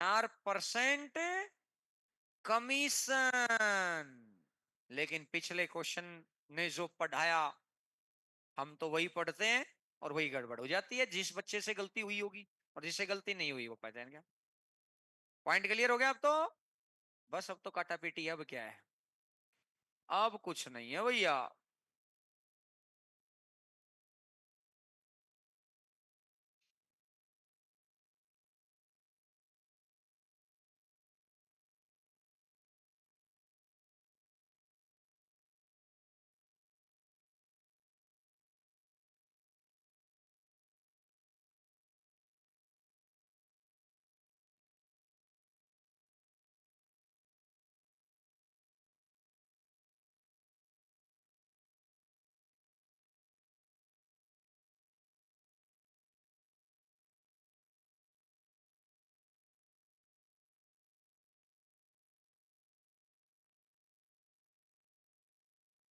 4% कमीशन। लेकिन पिछले क्वेश्चन ने जो पढ़ाया, हम तो वही पढ़ते हैं और वही गड़बड़ हो जाती है। जिस बच्चे से गलती हुई होगी और जिससे गलती नहीं हुई वो पहचान गया। पॉइंट क्लियर हो गया अब तो? बस अब तो काटा पीटी। अब क्या है? अब कुछ नहीं है भैया।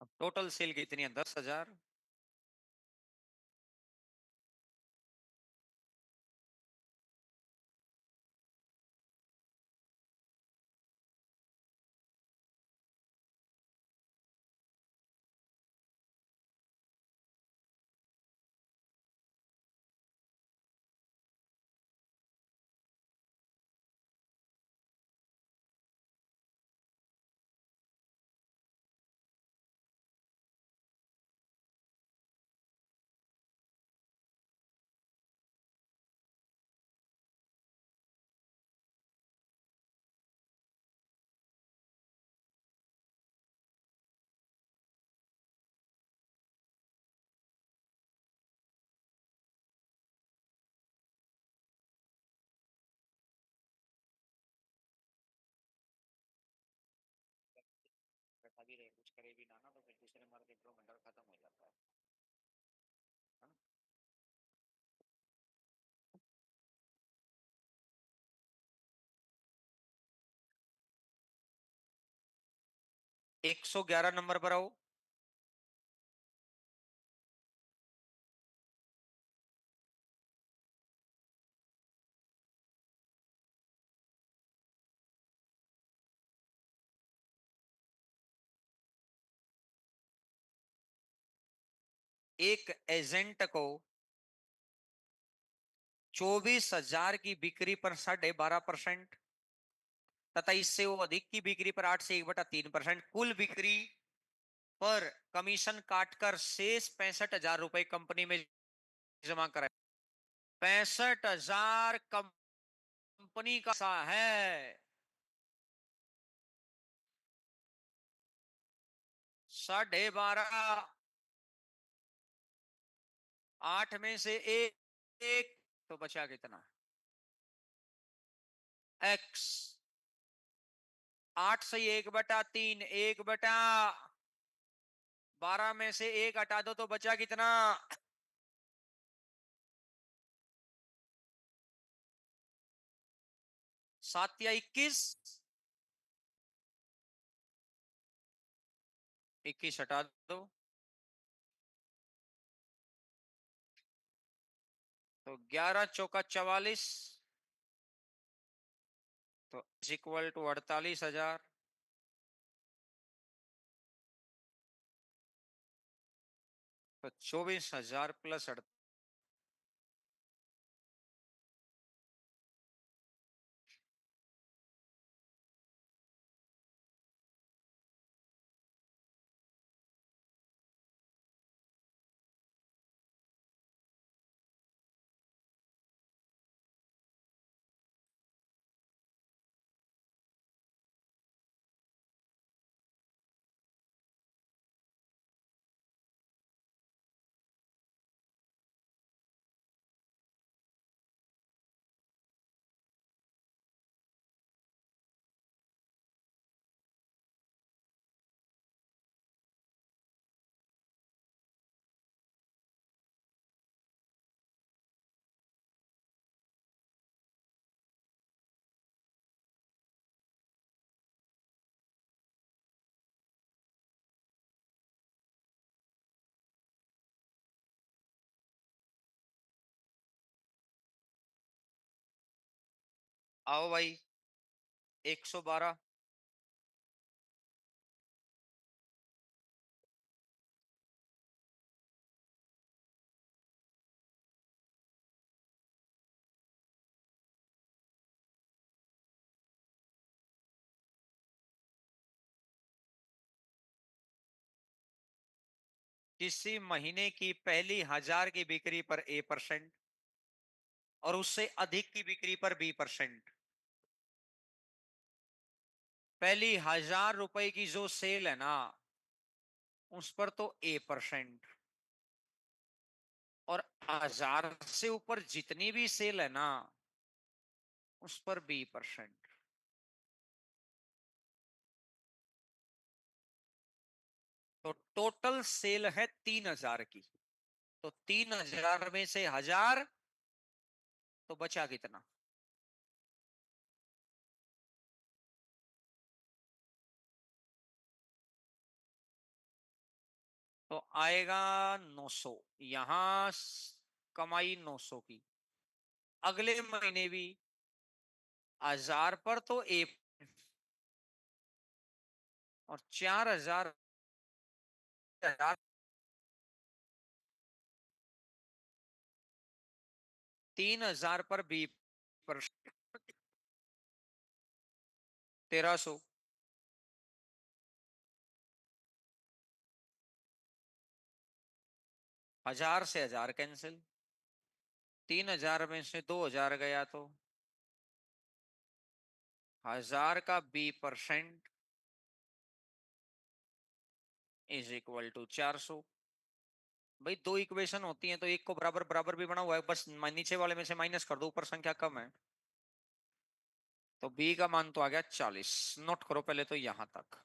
अब टोटल सेल कितनी है? 10,000। बैठा भी रहे, कुछ करे भी ना तो फिर दूसरे मार्केट में मंडल खत्म हो जाता है ना। 111 नंबर पर आओ। एक एजेंट को 24,000 की बिक्री पर 12.5% तथा इससे वो अधिक की बिक्री पर 8 से 1/3% कुल बिक्री पर कमीशन काटकर शेष 65,000 रुपए कंपनी में जमा कराए। 65,000 कंपनी का सा है। 12.5, 8 में से एक तो बचा कितना? एक्स। 8 से 1/3, 1/12 में से एक हटा दो तो बचा कितना? 7 या 21। 21 हटा दो तो 11 चौका 44, तो इक्वल टू 48,000। तो 24,000 प्लस। आओ भाई। 112। किसी महीने की पहली 1,000 की बिक्री पर A% और उससे अधिक की बिक्री पर B%। पहली 1,000 रुपए की जो सेल है ना, उस पर तो A%। और 1,000 से ऊपर जितनी भी सेल है ना, उस पर B%। तो टोटल सेल है 3,000 की। तो 3,000 में से 1,000 तो बचा कितना? तो आएगा 900। यहां कमाई 900 की। अगले महीने भी 1000 पर तो एक, और 4000, 3000 पर बी पर 1300। 1000 से 1000 कैंसिल, 3000 में से 2000 गया तो 1000 का B% इज इक्वल टू 400। भाई दो इक्वेशन होती हैं तो एक को बराबर बराबर भी बना हुआ है, बस नीचे वाले में से माइनस कर दो, ऊपर संख्या कम है। तो बी का मान तो आ गया 40। नोट करो पहले तो यहां तक।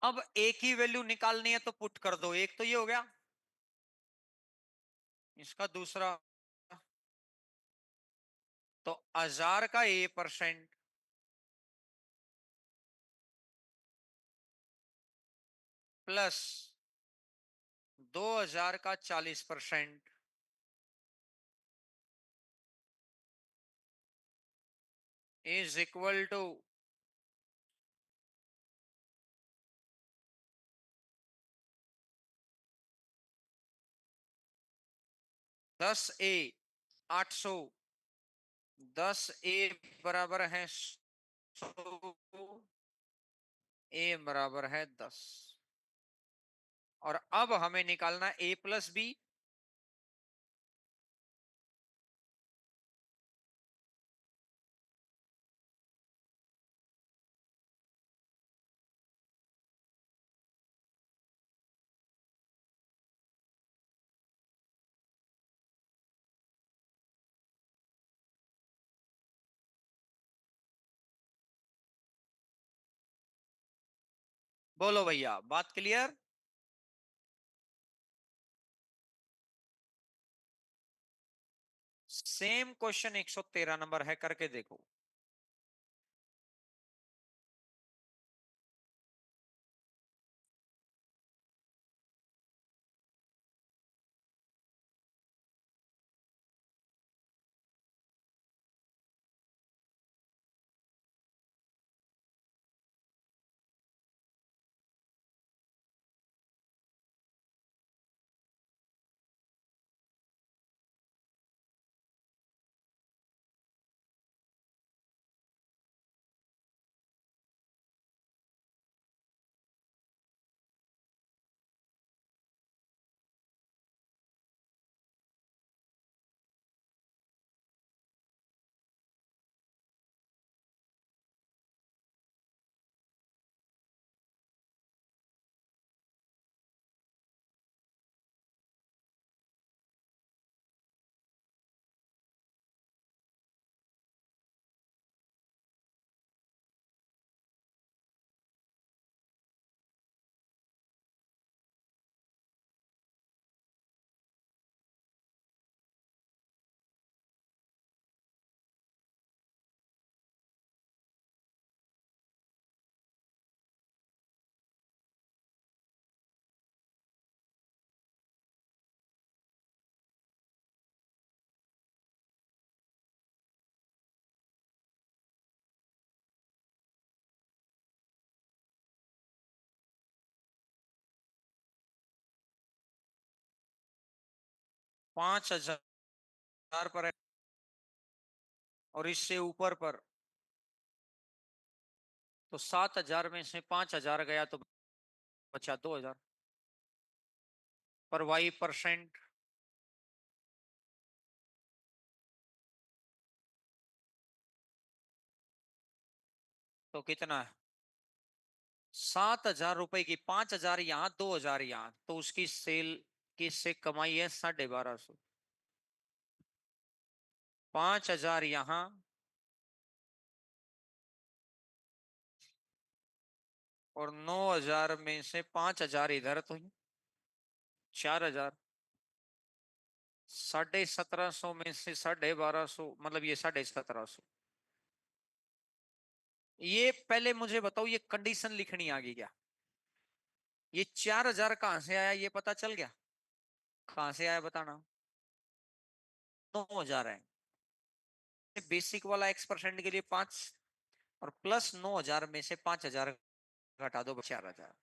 अब एक ही वैल्यू निकालनी है तो पुट कर दो, एक तो ये हो गया। इसका दूसरा, तो 1000 का A% प्लस 2000 का 40% is equal to 10A 800। 10A बराबर है 100, ए बराबर है 10। और अब हमें निकालना A+B। बोलो भैया, बात क्लियर? सेम क्वेश्चन 113 नंबर है, करके देखो। पांच हजार पर है और इससे ऊपर पर तो 7,000 में से 5,000 गया तो बचा 2,000 पर वाई परसेंट। तो कितना है? 7,000 रुपए की 5,000 यहाँ 2,000 यहाँ, तो उसकी सेल की से कमाई है 12,500। 5,000 यहाँ और 9,000 में से 5,000 इधर, तो 4,000। 17,500 में से 12,500 मतलब ये 17,500। ये पहले मुझे बताओ, ये कंडीशन लिखनी आ गई क्या? ये 4,000 कहां से आया ये पता चल गया? कहां से आया बताना? 9,000 है। बेसिक वाला X% के लिए 5 और प्लस 9,000 में से 5,000 घटा दो 4,000।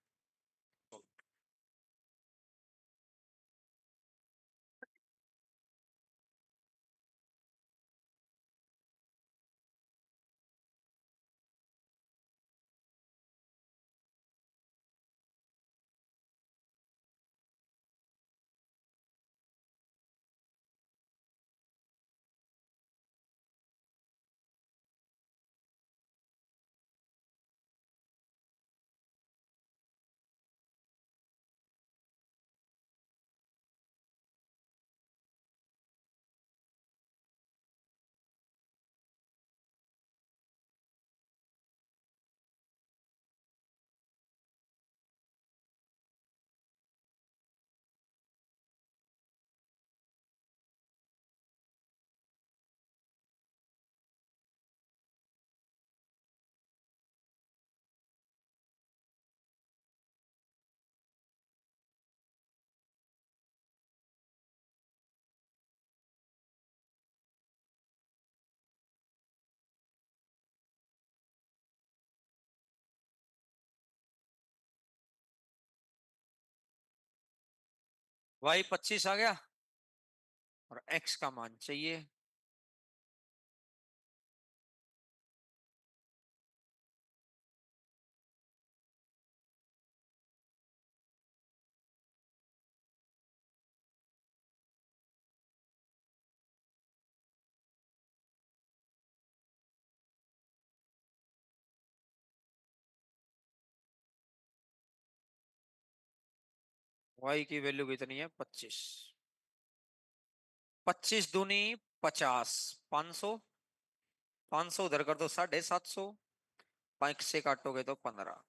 वाई 25 आ गया और एक्स का मान चाहिए। वाई की वैल्यू कितनी है? 25। 25 दूनी 50, 500। 500 उधर कर दो 750। 5 से काटोगे तो 15।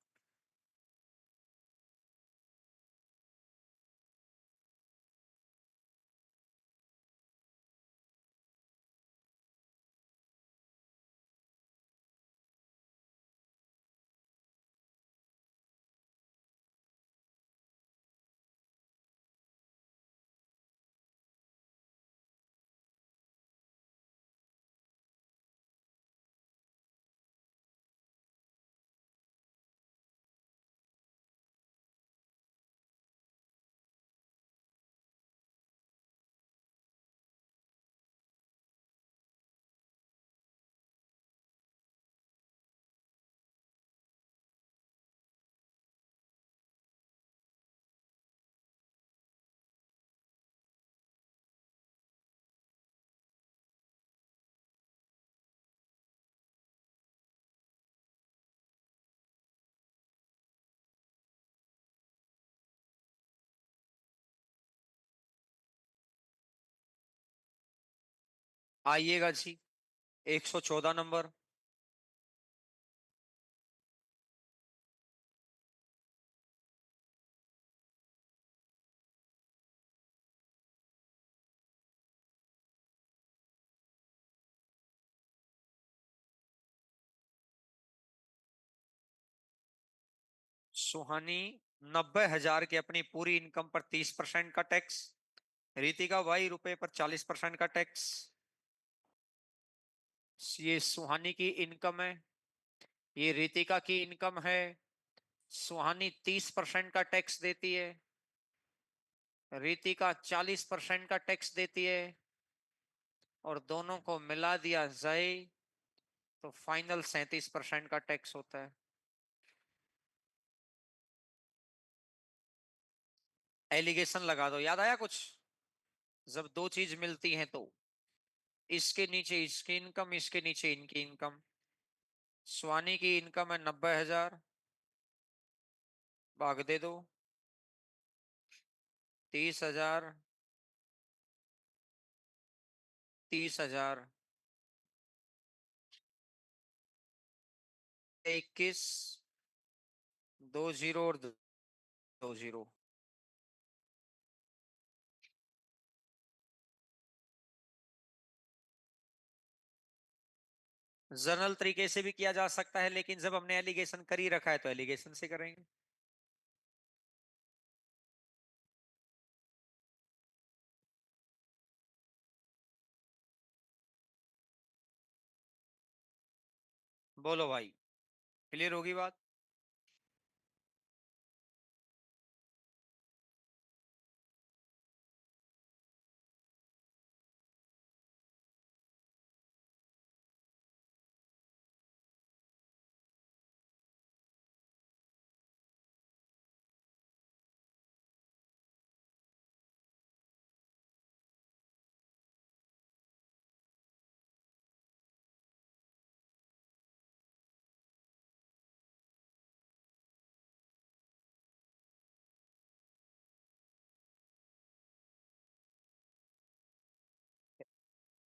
आइएगा जी, 114 नंबर। सुहानी 90,000 की अपनी पूरी इनकम पर 30% का टैक्स। रितिका ₹Y पर 40% का टैक्स। ये सुहानी की इनकम है, ये रितिका की इनकम है। सुहानी 30% का टैक्स देती है, रितिका 40% का टैक्स देती है, और दोनों को मिला दिया जाए तो फाइनल 37% का टैक्स होता है। एलिगेशन लगा दो, याद आया कुछ? जब दो चीज मिलती हैं तो इसके नीचे इसकी इनकम, इसके नीचे इनकी इनकम। स्वानी की इनकम है 90,000, भाग दे दो 30,000, 30,000, 21, 2 0 और 2 0। जनरल तरीके से भी किया जा सकता है, लेकिन जब हमने एलिगेशन कर ही रखा है तो एलिगेशन से करेंगे। बोलो भाई, क्लियर होगी बात?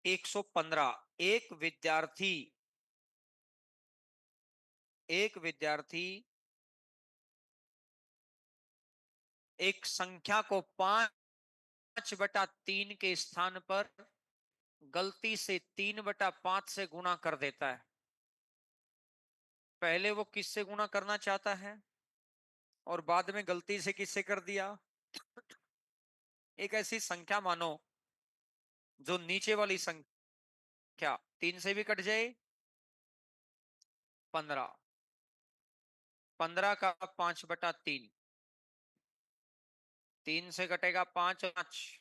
115। एक विद्यार्थी एक संख्या को 5/3 के स्थान पर गलती से 3/5 से गुणा कर देता है। पहले वो किससे गुणा करना चाहता है और बाद में गलती से किससे कर दिया? एक ऐसी संख्या मानो जो नीचे वाली संख्या 3 से भी कट जाए। 15। 15 का 5/3, 3 से कटेगा 5, 5।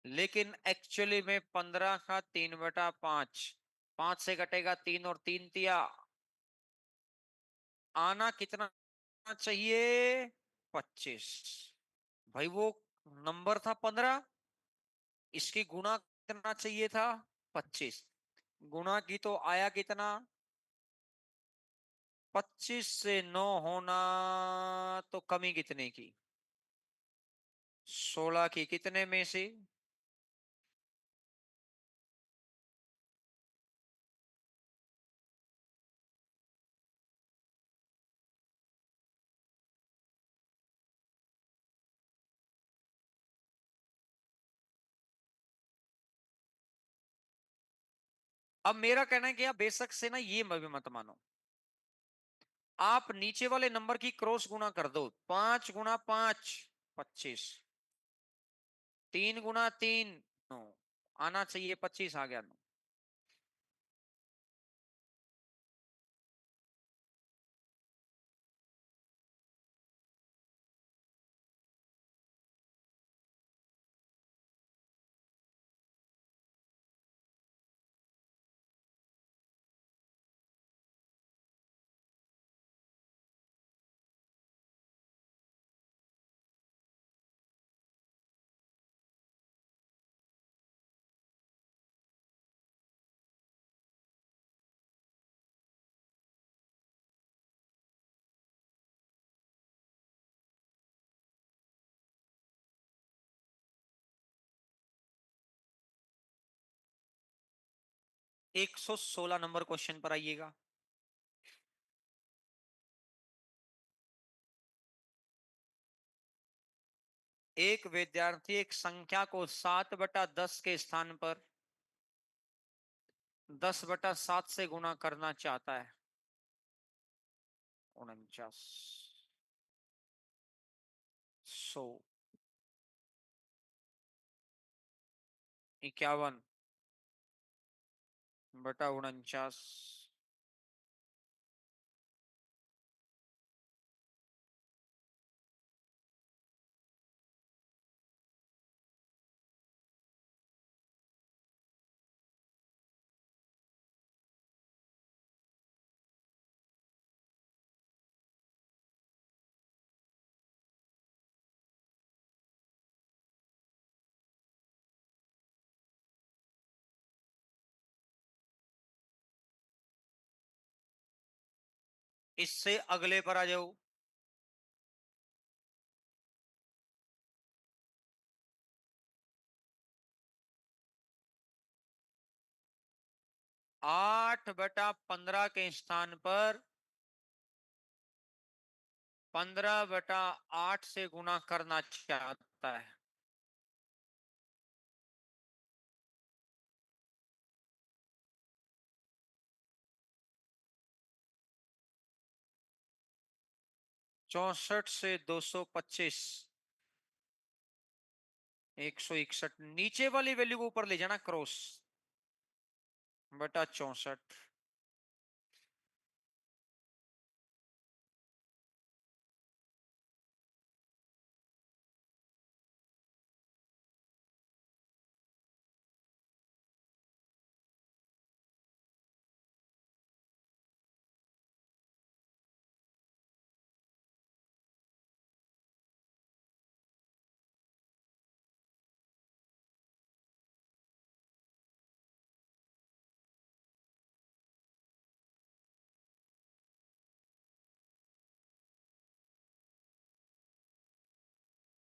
लेकिन एक्चुअली में 15 का 3/5, 5 से कटेगा 3 और 3 तिया, आना कितना चाहिए? 25। भाई वो नंबर था 15, इसकी गुणा कितना चाहिए था? 25। गुणा की तो आया कितना? 25 से 9 होना, तो कमी कितने की? 16 की। कितने में से? अब मेरा कहना है कि आप बेशक से ना ये मत मानो, आप नीचे वाले नंबर की क्रॉस गुणा कर दो। 5 × 5 25, 3 × 3 9, आना चाहिए 25, आ गया 9। एक 116 नंबर क्वेश्चन पर आइएगा। एक विद्यार्थी एक संख्या को 7/10 के स्थान पर 10/7 से गुणा करना चाहता है। 49, 100, 51/49। इससे अगले पर आ जाओ। 8/15 के स्थान पर 15/8 से गुना करना चाहता है। चौसठ से 225, 161। नीचे वाली वैल्यू को ऊपर ले जाना, क्रॉस बटा 64।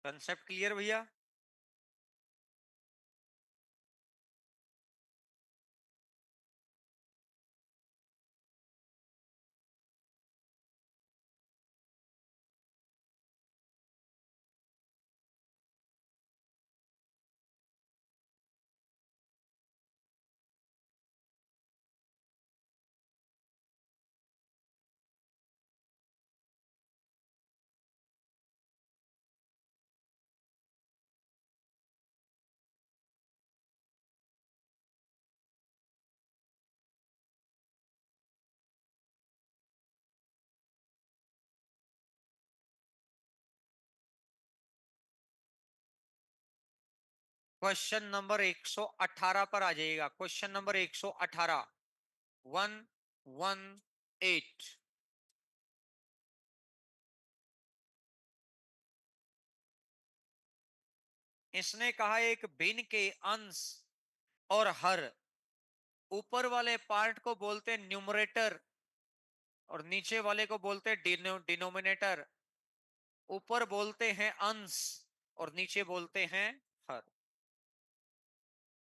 कंसेप्ट क्लियर भैया? क्वेश्चन नंबर 118 पर आ जाइएगा। Question number 118, 118। इसने कहा एक भिन्न के अंश और हर, ऊपर वाले पार्ट को बोलते हैं न्यूमरेटर और नीचे वाले को बोलते हैं डिनोमिनेटर। ऊपर बोलते हैं अंश और नीचे बोलते हैं हर।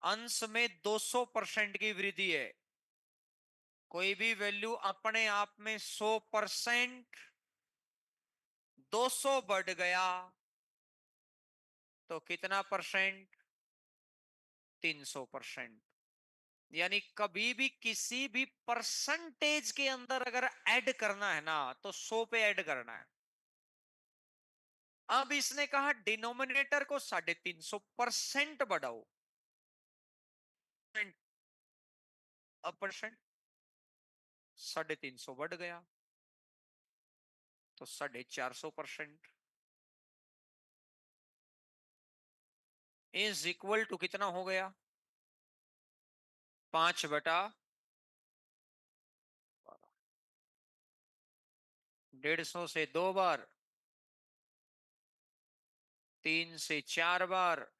अंश में 200% की वृद्धि है। कोई भी वैल्यू अपने आप में 100%, 200 बढ़ गया तो कितना परसेंट? 300%। यानी कभी भी किसी भी परसेंटेज के अंदर अगर ऐड करना है ना तो 100 पे ऐड करना है। अब इसने कहा डिनोमिनेटर को 350% बढ़ाओ। अब परसेंट 350 बढ़ गया तो 450% इज इक्वल टू कितना हो गया? 5/12। 150 से 2 बार, 3 से 4 बार,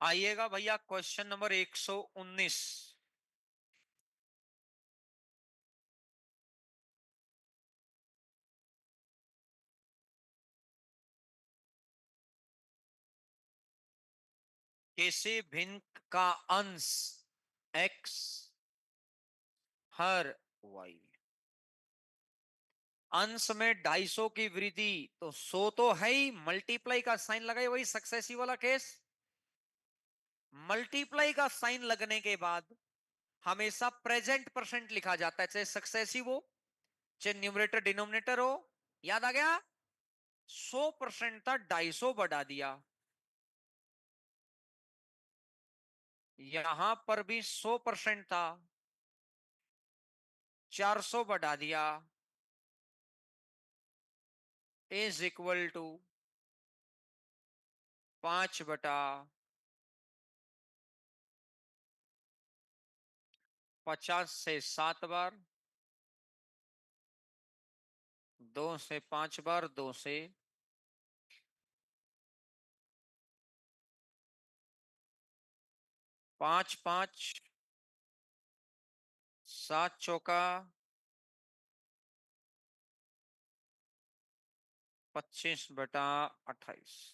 आइएगा भैया क्वेश्चन नंबर 119। किसी भिन्न का अंश x, हर y। अंश में 250 की वृद्धि तो 100 तो है ही, मल्टीप्लाई का साइन लगाए, वही सक्सेसिव वाला केस। मल्टीप्लाई का साइन लगने के बाद हमेशा प्रेजेंट परसेंट लिखा जाता है, चाहे सक्सेसिव हो चाहे न्यूमरेटर डिनोमिनेटर हो। याद आ गया? 100% था, 250 बढ़ा दिया। यहां पर भी 100% था, 400 बढ़ा दिया, इज इक्वल टू 5/50 से 7 बार, 2 से 5 बार, 2 से 5/5, 7 चौका 25/28।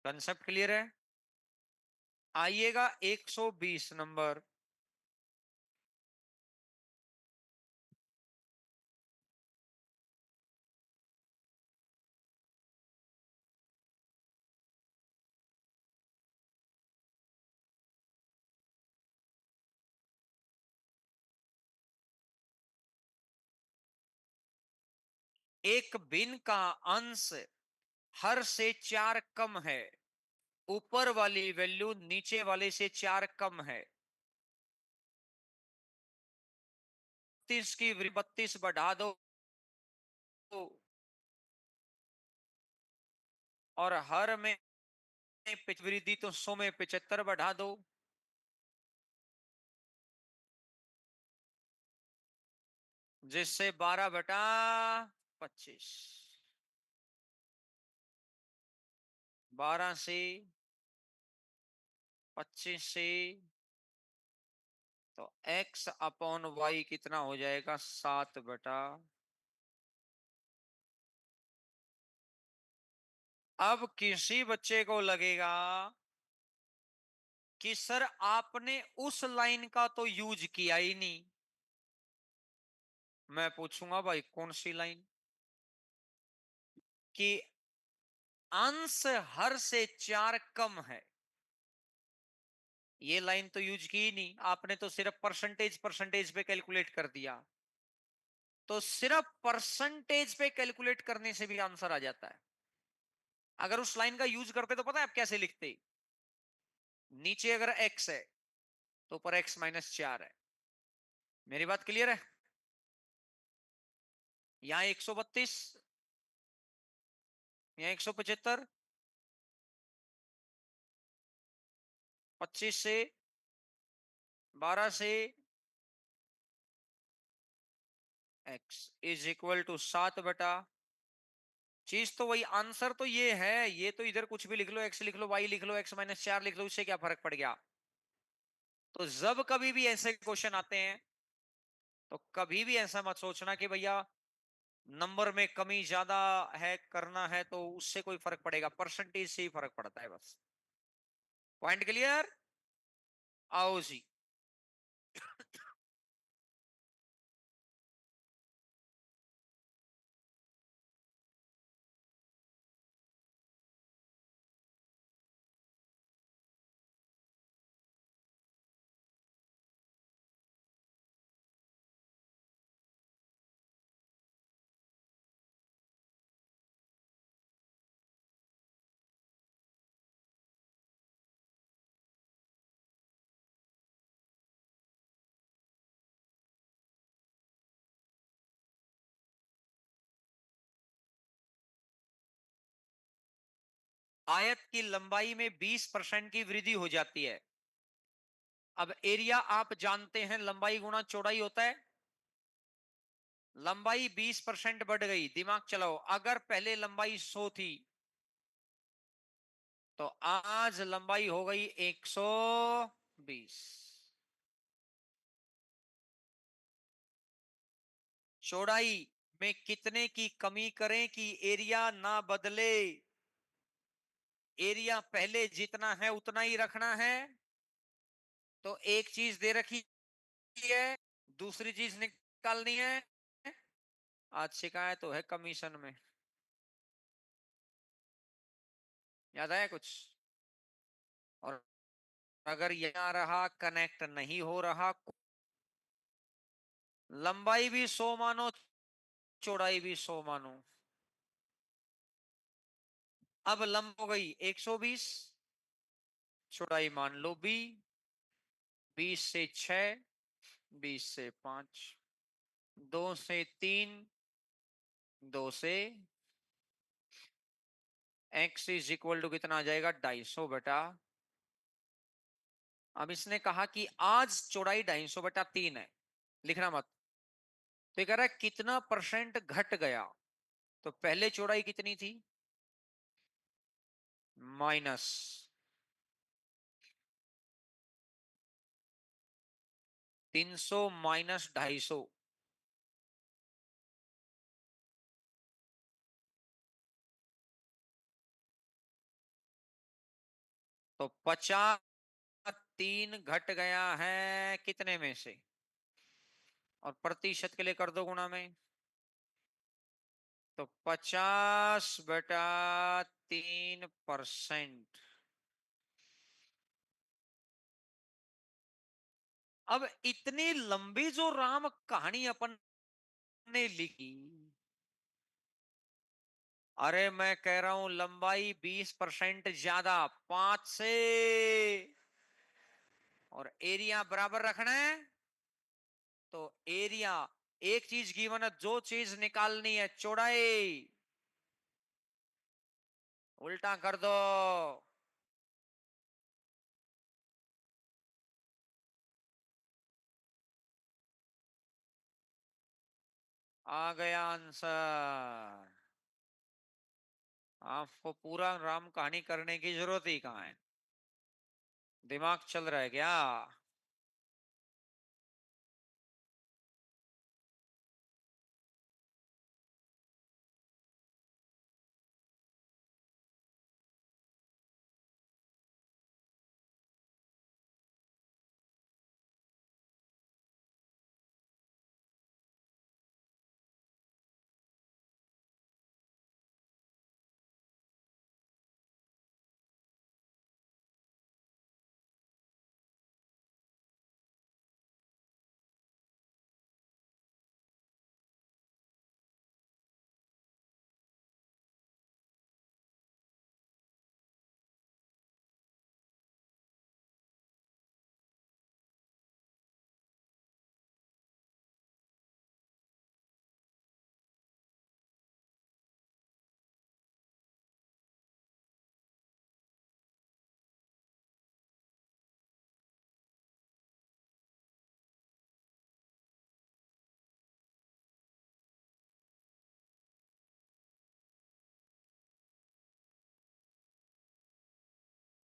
कंसेप्ट क्लियर है? आइएगा 120 नंबर। एक भिन्न का अंश हर से 4 कम है, ऊपर वाली वैल्यू नीचे वाले से 4 कम है। 32 की 32 बढ़ा दो, और हर में वृद्धि तो 100 में 75 बढ़ा दो, जिससे 12/25। 12 से 25 से, तो x अपॉन वाई कितना हो जाएगा? 7/। अब किसी बच्चे को लगेगा कि सर आपने उस लाइन का तो यूज किया ही नहीं। मैं पूछूंगा भाई कौन सी लाइन? कि अंश हर से 4 कम है, ये लाइन तो यूज की ही नहीं आपने, तो सिर्फ परसेंटेज परसेंटेज पे कैलकुलेट कर दिया। तो सिर्फ परसेंटेज पे कैलकुलेट करने से भी आंसर आ जाता है। अगर उस लाइन का यूज करते तो पता है आप कैसे लिखते? नीचे अगर x है तो ऊपर x-4 है। मेरी बात क्लियर है? यहां 132, यहां 175, 25 से, 12 से, x इज इक्वल टू 7/। चीज तो वही, आंसर तो ये है। ये तो इधर कुछ भी लिख लो, x लिख लो, y लिख लो, x-4 लिख लो, उससे क्या फर्क पड़ गया? तो जब कभी भी ऐसे क्वेश्चन आते हैं तो कभी भी ऐसा मत सोचना कि भैया नंबर में कमी ज्यादा है, करना है तो उससे कोई फर्क पड़ेगा, परसेंटेज से ही फर्क पड़ता है बस। Point clear? आओ जी। आयत की लंबाई में 20% की वृद्धि हो जाती है। अब एरिया आप जानते हैं, लंबाई गुणा चौड़ाई होता है। लंबाई 20% बढ़ गई, दिमाग चलाओ। अगर पहले लंबाई 100 थी तो आज लंबाई हो गई 120। चौड़ाई में कितने की कमी करें कि एरिया ना बदले? एरिया पहले जितना है उतना ही रखना है। तो एक चीज दे रखी है, दूसरी चीज निकालनी है। आज शिकायत तो है कमीशन में। याद आया कुछ? और अगर यहाँ रहा कनेक्ट नहीं हो रहा, लंबाई भी 100 मानो, चौड़ाई भी 100 मानो। अब लंब हो गई 120, चौड़ाई मान लो बी, 20 से 6, 20 से 5, 2 से 3, 2 से x इज इक्वल टू कितना आ जाएगा? 250 बेटा। अब इसने कहा कि आज चौड़ाई 250/3 है, लिखना मत। तो ये कह रहा है कितना परसेंट घट गया। तो पहले चौड़ाई कितनी थी? माइनस 300 माइनस 250, तो 50 3 घट गया है कितने में से? और प्रतिशत के लिए कर दो गुणा में। तो 50/3%। अब इतनी लंबी जो राम कहानी अपन ने लिखी, अरे मैं कह रहा हूं लंबाई 20% ज्यादा 5 से, और एरिया बराबर रखना है। तो एरिया, एक चीज गिवन है, जो चीज निकालनी है चौड़ाई, उल्टा कर दो। आ गया आंसर। आपको पूरा राम कहानी करने की जरूरत ही कहां है? दिमाग चल रहा है क्या?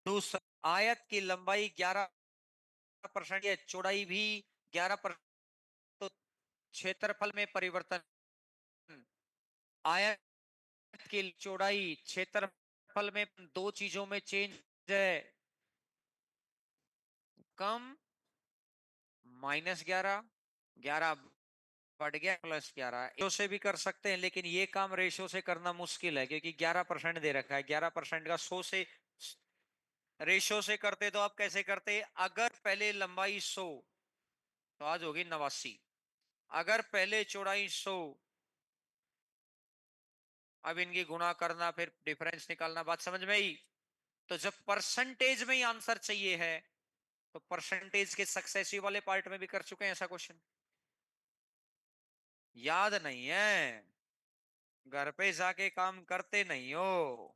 200। आयत की लंबाई 11% है, चौड़ाई भी 11%। तो क्षेत्रफल में परिवर्तन, आयत की चौड़ाई क्षेत्रफल में दो चीजों में चेंज है। कम -11, 11 बढ़ गया +11। रेशो से भी कर सकते हैं, लेकिन ये काम रेशो से करना मुश्किल है क्योंकि 11% दे रखा है। 11% का 100 से, रेशो से करते तो आप कैसे करते? अगर पहले लंबाई 100, तो आज होगी 89। अगर पहले चौड़ाई 100, अब इनकी गुणा करना, फिर डिफरेंस निकालना। बात समझ में आई? तो जब परसेंटेज में ही आंसर चाहिए है, तो परसेंटेज के सक्सेसिव वाले पार्ट में भी कर चुके हैं ऐसा क्वेश्चन। याद नहीं है? घर पे जाके काम करते नहीं हो?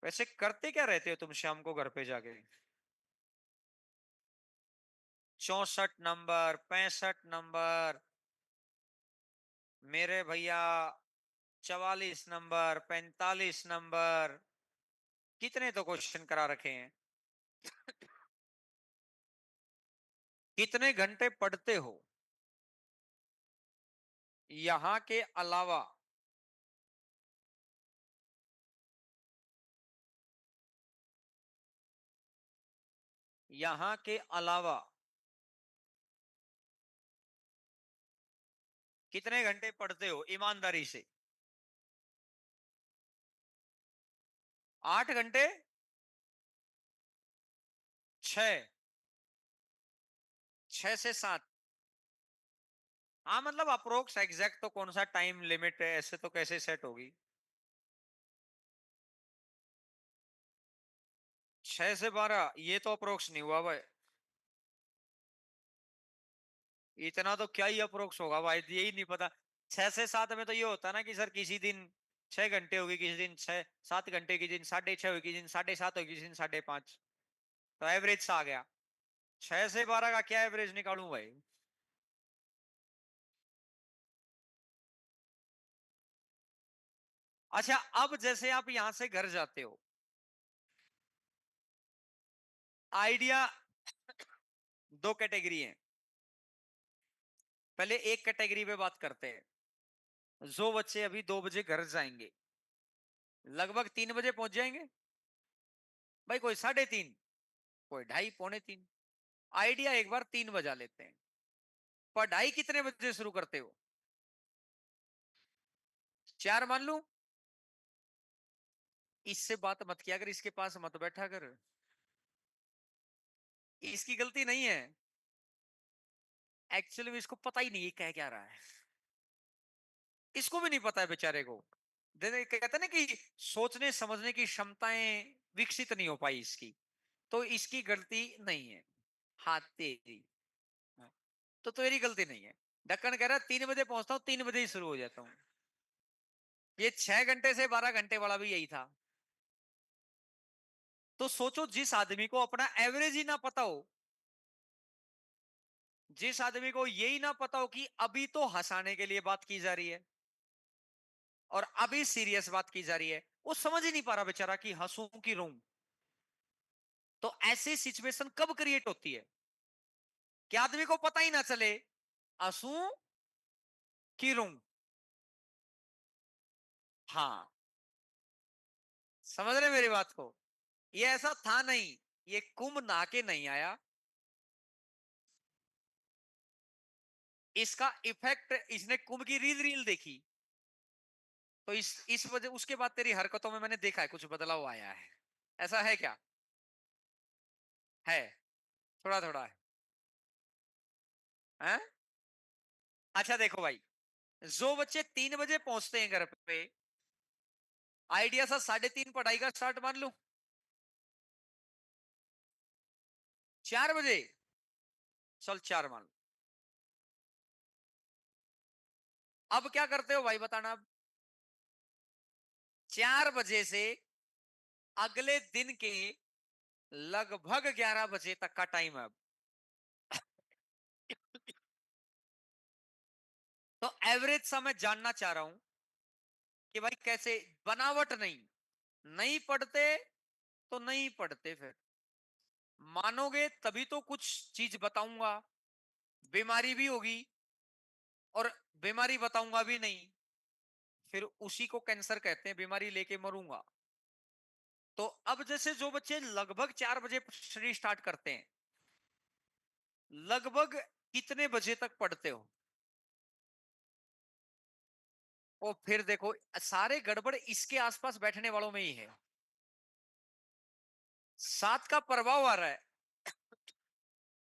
वैसे करते क्या रहते हो तुम शाम को घर पे जाके? 64 नंबर, 65 नंबर, मेरे भैया 44 नंबर, 45 नंबर, कितने तो क्वेश्चन करा रखे हैं। कितने घंटे पढ़ते हो? यहां के अलावा, यहां के अलावा कितने घंटे पढ़ते हो ईमानदारी से? 8 घंटे? 6? 6 से 7? हाँ मतलब अप्रोक्स, एग्जैक्ट तो कौन सा टाइम लिमिट है, ऐसे तो कैसे सेट होगी? 6 से 12, ये तो अप्रोक्स नहीं हुआ भाई। इतना तो क्या ही अप्रोक्स होगा भाई, यही नहीं पता। 6 से 7 में तो ये होता ना कि सर किसी दिन 6 घंटे होगी, किसी दिन 6 7 घंटे, किसी दिन 6:30 होगी, किसी दिन 7:30 होगी, किसी दिन 5:30। तो एवरेज सा आ गया। 6 से 12 का क्या एवरेज निकालूं भाई? अच्छा, अब जैसे आप यहां से घर जाते हो, आइडिया दो कैटेगरी है। पहले एक कैटेगरी पे बात करते हैं। जो बच्चे अभी 2 बजे घर जाएंगे, लगभग 3 बजे पहुंच जाएंगे। भाई कोई 3:30, कोई 2:30 पौने 3। आइडिया एक बार 3 बजा लेते हैं। पढ़ाई कितने बजे शुरू करते हो? 4 मान लू। इससे बात मत किया कर, इसके पास मत बैठा कर। इसकी गलती नहीं है। एक्चुअली में इसको पता ही नहीं है क्या क्या रहा है। इसको भी नहीं पता है बेचारे को। कहते हैं ना कि सोचने समझने की क्षमताएं विकसित नहीं हो पाई इसकी। तो इसकी गलती नहीं है। हाँ तेरी। हाँ, तो तेरी गलती नहीं है। ढक्कन कह रहा 3 बजे पहुंचता हूँ, 3 बजे ही शुरू हो जाता हूँ। ये 6 घंटे से 12 घंटे वाला भी यही था। तो सोचो, जिस आदमी को अपना एवरेज ही ना पता हो, जिस आदमी को यही ना पता हो कि अभी तो हंसाने के लिए बात की जा रही है और अभी सीरियस बात की जा रही है, वो समझ ही नहीं पा रहा बेचारा कि हंसूं कि रोऊं। तो ऐसी सिचुएशन कब क्रिएट होती है कि आदमी को पता ही ना चले हंसूं कि रोऊं। हाँ, समझ रहे मेरी बात को? ये ऐसा था नहीं, ये कुंभ नहा के नहीं आया। इसका इफेक्ट इसने कुंभ की रील रील देखी। तो इस वजह उसके बाद तेरी हरकतों में मैंने देखा है कुछ बदलाव आया है। ऐसा है क्या? है, थोड़ा थोड़ा है। अच्छा देखो भाई, जो बच्चे 3 बजे पहुंचते हैं घर पे, आइडिया सा 3:30 पढ़ाई का स्टार्ट मान लू। 4 बजे, चल 4 मान लो। अब क्या करते हो भाई बताना अब? 4 बजे से अगले दिन के लगभग 11 बजे तक का टाइम है अब। तो एवरेज सा मैं जानना चाह रहा हूं कि भाई कैसे, बनावट नहीं, नहीं पढ़ते तो नहीं पढ़ते, फिर मानोगे तभी तो कुछ चीज बताऊंगा। बीमारी भी होगी और बीमारी बताऊंगा भी नहीं, फिर उसी को कैंसर कहते हैं, बीमारी लेके मरूंगा। तो अब जैसे जो बच्चे लगभग 4 बजे स्टडी स्टार्ट करते हैं, लगभग कितने बजे तक पढ़ते हो? और फिर देखो, सारे गड़बड़ इसके आसपास बैठने वालों में ही है। 7 का प्रभाव आ रहा है।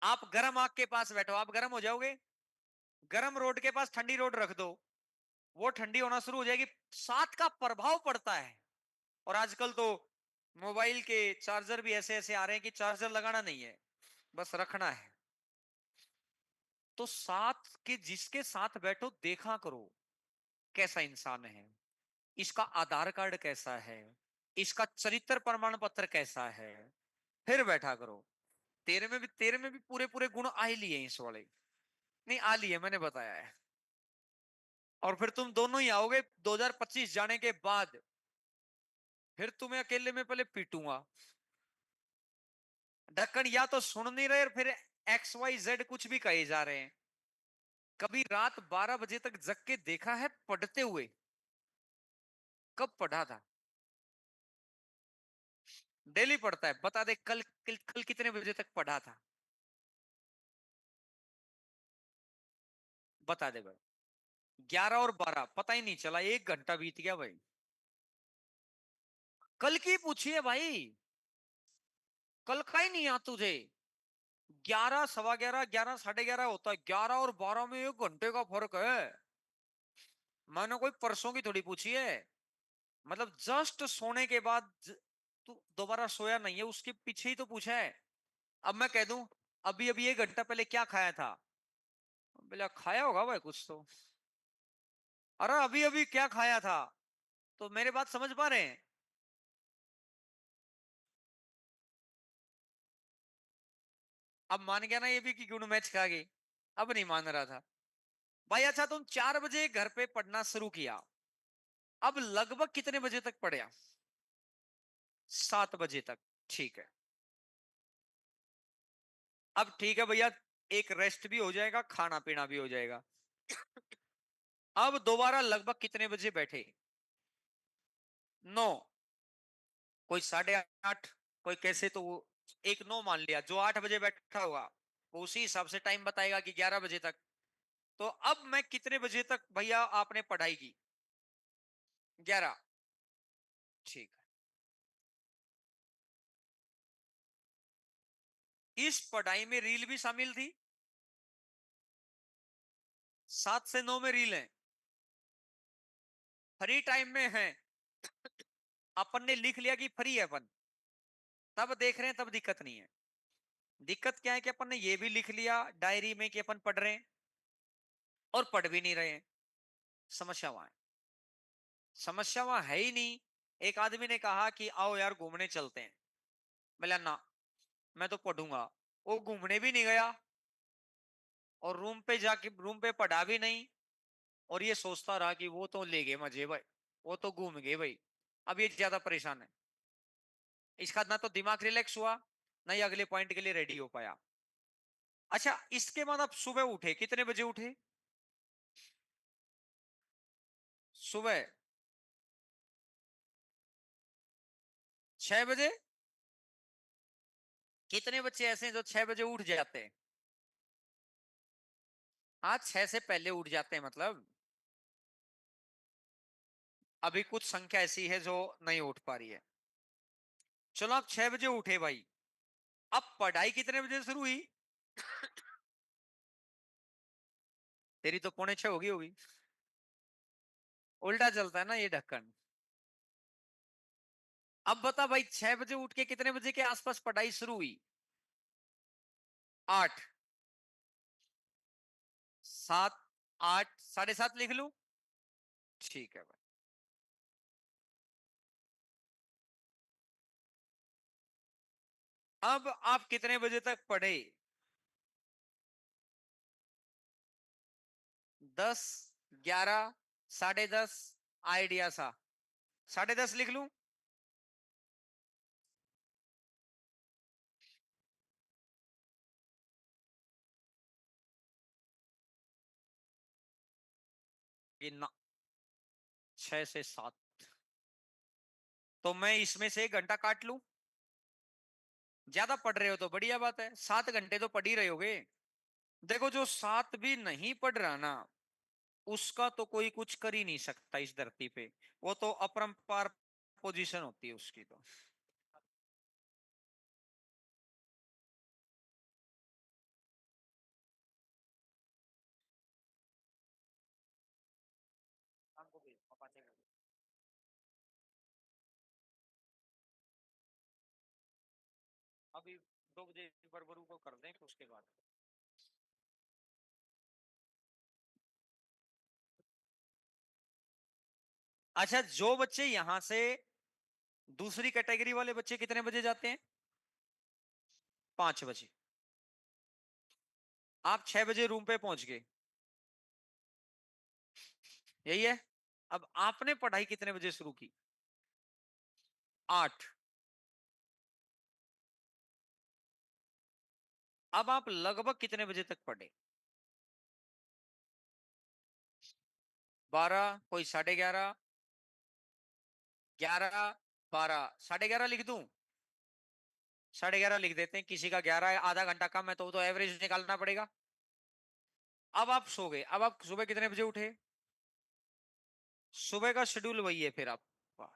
आप गर्म आग के पास बैठो, आप गर्म हो जाओगे। गर्म रोड के पास ठंडी रोड रख दो, वो ठंडी होना शुरू हो जाएगी। 7 का प्रभाव पड़ता है। और आजकल तो मोबाइल के चार्जर भी ऐसे ऐसे आ रहे हैं कि चार्जर लगाना नहीं है, बस रखना है। तो साथ के जिसके साथ बैठो देखा करो कैसा इंसान है, इसका आधार कार्ड कैसा है, इसका चरित्र प्रमाण पत्र कैसा है, फिर बैठा करो। तेरे में भी पूरे पूरे गुण आ ही लिए हैं इस वाले। नहीं आ लिए, मैंने बताया है। और फिर तुम दोनों ही आओगे 2025 जाने के बाद, फिर तुम्हें अकेले में पहले पीटूंगा। ढक्कन या तो सुन नहीं रहे और फिर XYZ कुछ भी कहे जा रहे हैं। कभी रात 12 बजे तक जग के देखा है पढ़ते हुए? कब पढ़ा था? डेली पढ़ता है, बता दे कल कितने बजे तक पढ़ा था? बता दे भाई। 11 और 12 पता ही नहीं चला, 1 घंटा बीत गया भाई। कल की पूछी है भाई, कल का ही नहीं याद तुझे। 11, सवा 11, 11, साढ़े 11 होता है, 11 और 12 में 1 घंटे का फर्क है। मैंने कोई परसों की थोड़ी पूछी है। मतलब जस्ट सोने के बाद तू दोबारा सोया नहीं है, उसके पीछे ही तो पूछा है। अब मैं कह दूं अभी अभी 1 घंटा पहले क्या खाया था, बोला खाया होगा भाई कुछ तो। अरे अभी अभी क्या खाया था, तो मेरे बात समझ पा रहे हैं। अब मान गया ना ये भी कि गुण मैच खा गई। अब नहीं मान रहा था भाई। अच्छा तुम 4 बजे घर पे पढ़ना शुरू किया, अब लगभग कितने बजे तक पढ़ा? 7 बजे तक। ठीक है। अब ठीक है भैया, एक रेस्ट भी हो जाएगा, खाना पीना भी हो जाएगा। अब दोबारा लगभग कितने बजे बैठे? 9, कोई 8:30, कोई कैसे, तो वो एक 9 मान लिया। जो 8 बजे बैठा होगा वो उसी हिसाब से टाइम बताएगा कि 11 बजे तक। तो अब मैं कितने बजे तक भैया आपने पढ़ाई की? 11। ठीक है, इस पढ़ाई में रील भी शामिल थी। 7 से 9 में रील है, फ्री टाइम में है। अपन ने लिख लिया कि फ्री है अपन, तब देख रहे हैं, तब दिक्कत नहीं है। दिक्कत क्या है कि अपन ने ये भी लिख लिया डायरी में कि अपन पढ़ रहे हैं और पढ़ भी नहीं रहे हैं। समस्या वहां है। समस्या वहां है ही नहीं। एक आदमी ने कहा कि आओ यार घूमने चलते हैं। बोला ना, मैं तो पढ़ूंगा। वो घूमने भी नहीं गया और रूम पे जाके रूम पे पढ़ा भी नहीं। और ये सोचता रहा कि वो तो ले गए मजे भाई, वो तो घूम गए भाई। अब ये ज्यादा परेशान है। इसका ना तो दिमाग रिलैक्स हुआ, ना ही अगले पॉइंट के लिए रेडी हो पाया। अच्छा इसके बाद आप सुबह उठे, कितने बजे उठे? सुबह 6 बजे। कितने बच्चे ऐसे हैं जो 6 बजे उठ जाते हैं? हाँ 6 से पहले उठ जाते हैं मतलब। अभी कुछ संख्या ऐसी है जो नहीं उठ पा रही है। चलो आप 6 बजे उठे भाई। अब पढ़ाई कितने बजे शुरू हुई? तेरी तो पौने 6 होगी। उल्टा चलता है ना ये ढक्कन। अब बता भाई, 6 बजे उठ के कितने बजे के आसपास पढ़ाई शुरू हुई? 8, 7, 8, 7:30 लिख लूं? ठीक है भाई। अब आप कितने बजे तक पढ़े? 10, 11, 10:30, आइडिया सा। 10:30 लिख लूं? कि ना, 6 से 7। तो मैं इसमें से 1 घंटा काट लूं? ज्यादा पढ़ रहे हो तो बढ़िया बात है, 7 घंटे तो पढ़ ही रहे होगे। देखो जो 7 भी नहीं पढ़ रहा ना, उसका तो कोई कुछ कर ही नहीं सकता इस धरती पे। वो तो अपरंपार पोजीशन होती है उसकी तो। अभी 2 बजे बरबरू को कर दें फिर उसके बाद। अच्छा जो बच्चे यहां से दूसरी कैटेगरी वाले बच्चे कितने बजे जाते हैं? 5 बजे। आप 6 बजे रूम पे पहुंच गए, यही है। अब आपने पढ़ाई कितने बजे शुरू की? 8। अब आप लगभग कितने बजे तक पढ़े? 12, कोई 11:30, 11, 12, 11:30 लिख दूं? 11:30 लिख देते हैं, किसी का 11 है, आधा घंटा कम है तो एवरेज निकालना पड़ेगा। अब आप सो गए, अब आप सुबह कितने बजे उठे? सुबह का शेड्यूल वही है फिर आपका।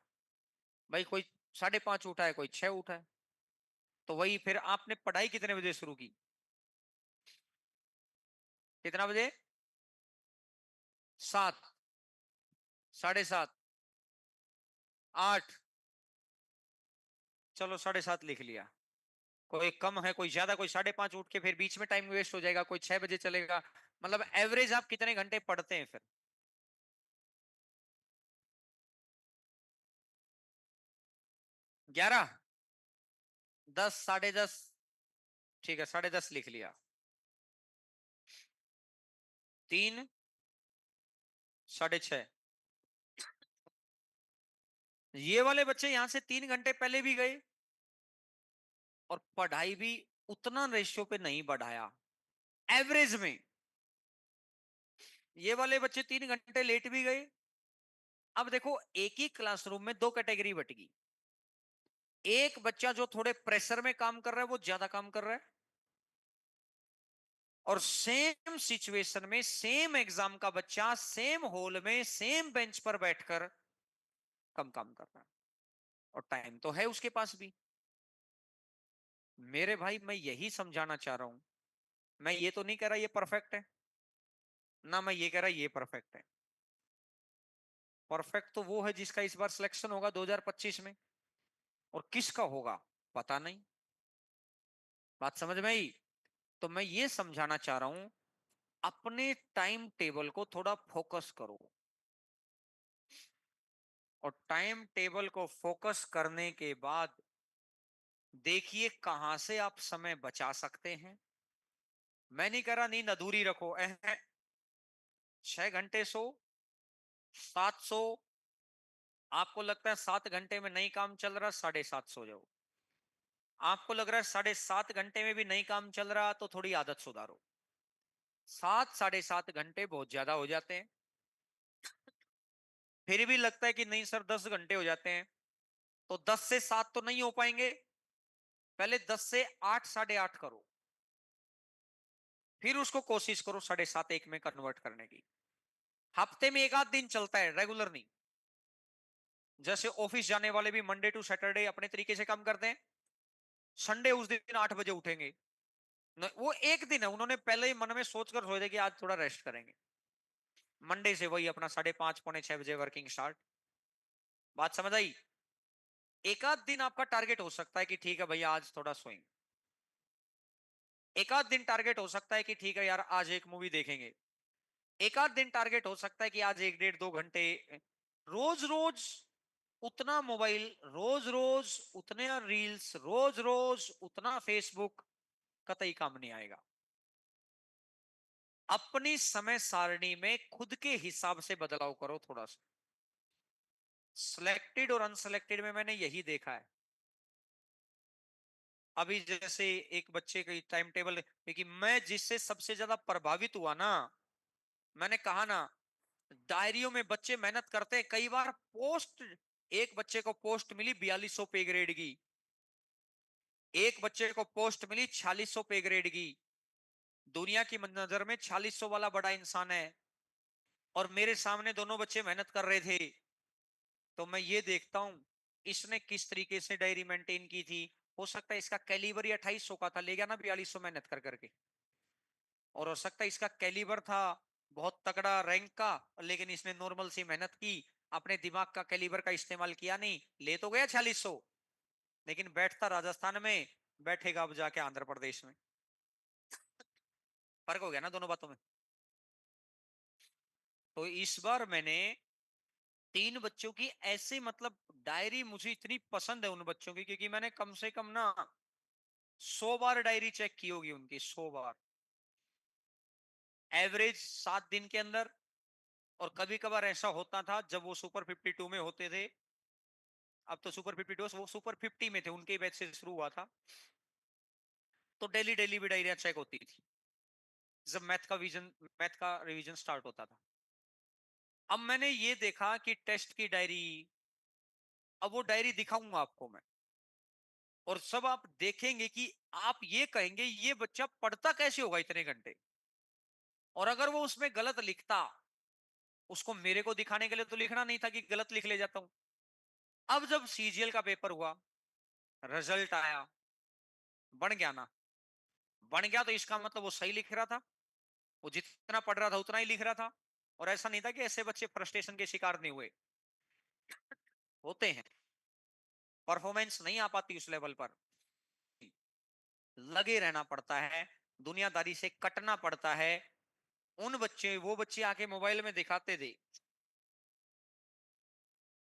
भाई कोई 5:30 उठा है, कोई 6 उठा है, तो वही फिर आपने पढ़ाई कितने बजे शुरू की? कितना बजे? 7, 7:30, 8, चलो 7:30 लिख लिया। कोई कम है, कोई ज्यादा, कोई 5:30 उठ के फिर बीच में टाइम वेस्ट हो जाएगा, कोई 6 बजे चलेगा। मतलब एवरेज आप कितने घंटे पढ़ते हैं फिर? 11, 10, 10:30, ठीक है 10:30 लिख लिया। 3, 6:30, ये वाले बच्चे यहां से 3 घंटे पहले भी गए और पढ़ाई भी उतना रेशियो पे नहीं बढ़ाया एवरेज में। ये वाले बच्चे 3 घंटे लेट भी गए। अब देखो, एक ही क्लासरूम में दो कैटेगरी बटेगी। एक बच्चा जो थोड़े प्रेशर में काम कर रहा है, वो ज्यादा काम कर रहा है, और सेम सिचुएशन में सेम एग्जाम का बच्चा सेम हॉल में सेम बेंच पर बैठकर कम काम कर रहा है, और टाइम तो है उसके पास भी। मेरे भाई, मैं यही समझाना चाह रहा हूं। मैं ये तो नहीं कह रहा ये परफेक्ट है, ना मैं ये कह रहा ये परफेक्ट है। परफेक्ट तो वो है जिसका इस बार सिलेक्शन होगा 2025 में, और किसका होगा पता नहीं। बात समझ में आई? तो मैं ये समझाना चाह रहा हूं, अपने टाइम टेबल को थोड़ा फोकस करो, और टाइम टेबल को फोकस करने के बाद देखिए कहां से आप समय बचा सकते हैं। मैं नहीं कह रहा नींद अधूरी रखो, 6 घंटे सो, 7 सो। आपको लगता है 7 घंटे में नहीं काम चल रहा, 7:30 सो जाओ। आपको लग रहा है 7:30 घंटे में भी नहीं काम चल रहा, तो थोड़ी आदत सुधारो। 7, 7:30 घंटे बहुत ज्यादा हो जाते हैं। फिर भी लगता है कि नहीं सर 10 घंटे हो जाते हैं, तो 10 से 7 तो नहीं हो पाएंगे। पहले 10 से 8, 8:30 करो, फिर उसको कोशिश करो 7:30 1 में कन्वर्ट करने की। हफ्ते में एक आध दिन चलता है, रेगुलर नहीं। जैसे ऑफिस जाने वाले भी मंडे टू सैटरडे अपने तरीके से काम करते हैं, संडे उस दिन 8 बजे उठेंगे। वो एक दिन है, उन्होंने पहले ही मन में सोचकर सोचे थे कि आज थोड़ा रेस्ट करेंगे। मंडे से वही अपना 5:30 पौने 6 बजे वर्किंग स्टार्ट। बात समझ आई? एक आध दिन आपका टारगेट हो सकता है कि ठीक है भैया आज थोड़ा सोएंगे। एक आध दिन टारगेट हो सकता है कि ठीक है यार आज एक मूवी देखेंगे। एक आध दिन टारगेट हो सकता है कि आज 1, 1.5, 2 घंटे। रोज रोज उतना मोबाइल, रोज रोज उतने रील्स, रोज रोज उतना फेसबुक, कतई काम नहीं आएगा। अपनी समय सारणी में खुद के हिसाब से बदलाव करो थोड़ा सा। सिलेक्टेड और अनसिलेक्टेड में मैंने यही देखा है। अभी जैसे एक बच्चे का टाइम टेबल, क्योंकि मैं जिससे सबसे ज्यादा प्रभावित हुआ ना, मैंने कहा ना, डायरियों में बच्चे मेहनत करते हैं। कई बार पोस्ट, एक बच्चे को पोस्ट मिली 4200 पे ग्रेड की, एक बच्चे को पोस्ट मिली 4600 पे ग्रेड की। दुनिया की नजर में 4600 वाला बड़ा इंसान है, और मेरे सामने दोनों बच्चे मेहनत कर रहे थे। तो मैं ये देखता हूं इसने किस तरीके से डायरी मेंटेन की थी। हो सकता है इसका कैलिबर ही 2800 का था, ले गया ना 4200 मेहनत कर करके। और हो सकता है इसका कैलिबर था बहुत तगड़ा रैंक का, लेकिन इसने नॉर्मल सी मेहनत की, अपने दिमाग का कैलिबर का इस्तेमाल किया नहीं, ले तो गया 4600, लेकिन बैठता राजस्थान में, बैठेगा अब जाके आंध्र प्रदेश में। फर्क हो गया ना दोनों बातों में। तो इस बार मैंने 3 बच्चों की ऐसे, मतलब डायरी मुझे इतनी पसंद है उन बच्चों की, क्योंकि मैंने कम से कम ना 100 बार डायरी चेक की होगी उनकी, 100 बार, एवरेज 7 दिन के अंदर। और कभी कभार ऐसा होता था जब वो सुपर 52 में होते थे, अब तो सुपर 52, वो सुपर 50 में थे, उनके बैच से शुरू हुआ था, तो डेली डेली भी डायरिया चेक होती थी जब मैथ का रिवीजन स्टार्ट होता था। अब मैंने ये देखा कि टेस्ट की डायरी, अब वो डायरी दिखाऊंगा आपको मैं, और सब आप देखेंगे कि आप ये कहेंगे ये बच्चा पढ़ता कैसे होगा इतने घंटे। और अगर वो उसमें गलत लिखता, उसको मेरे को दिखाने के लिए तो लिखना नहीं था कि गलत लिख ले जाता हूं। अब जब सीजीएल का पेपर हुआ, रिजल्ट आया, बन गया ना, बन गया तो इसका मतलब वो सही लिख रहा था, वो जितना पढ़ रहा था उतना ही लिख रहा था। और ऐसा नहीं था कि ऐसे बच्चे फ्रस्ट्रेशन के शिकार नहीं हुए, होते हैं, परफॉर्मेंस नहीं आ पाती उस लेवल पर, लगे रहना पड़ता है, दुनियादारी से कटना पड़ता है। वो बच्चे आके मोबाइल में दिखाते थे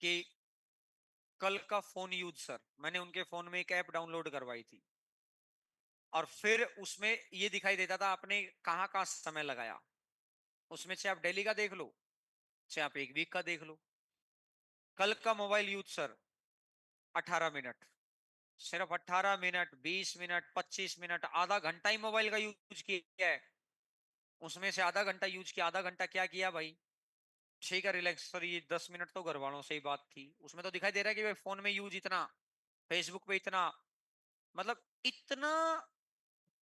कि कल का फोन यूज सर, मैंने उनके फोन में एक ऐप डाउनलोड करवाई थी, और फिर उसमें ये दिखाई देता था आपने कहाँ कहाँ समय लगाया। उसमें से आप डेली का देख लो, चाहे आप एक वीक का देख लो। कल का मोबाइल यूज सर 18 मिनट, सिर्फ 18 मिनट, 20 मिनट, 25 मिनट, आधा घंटा ही मोबाइल का यूज किया है। उसमें से आधा घंटा यूज किया, आधा घंटा क्या किया भाई, ठीक है रिलैक्स सर, ये 10 मिनट तो घर वालों से ही बात थी, उसमें तो दिखाई दे रहा है कि भाई फोन में यूज इतना, फेसबुक पे इतना, मतलब इतना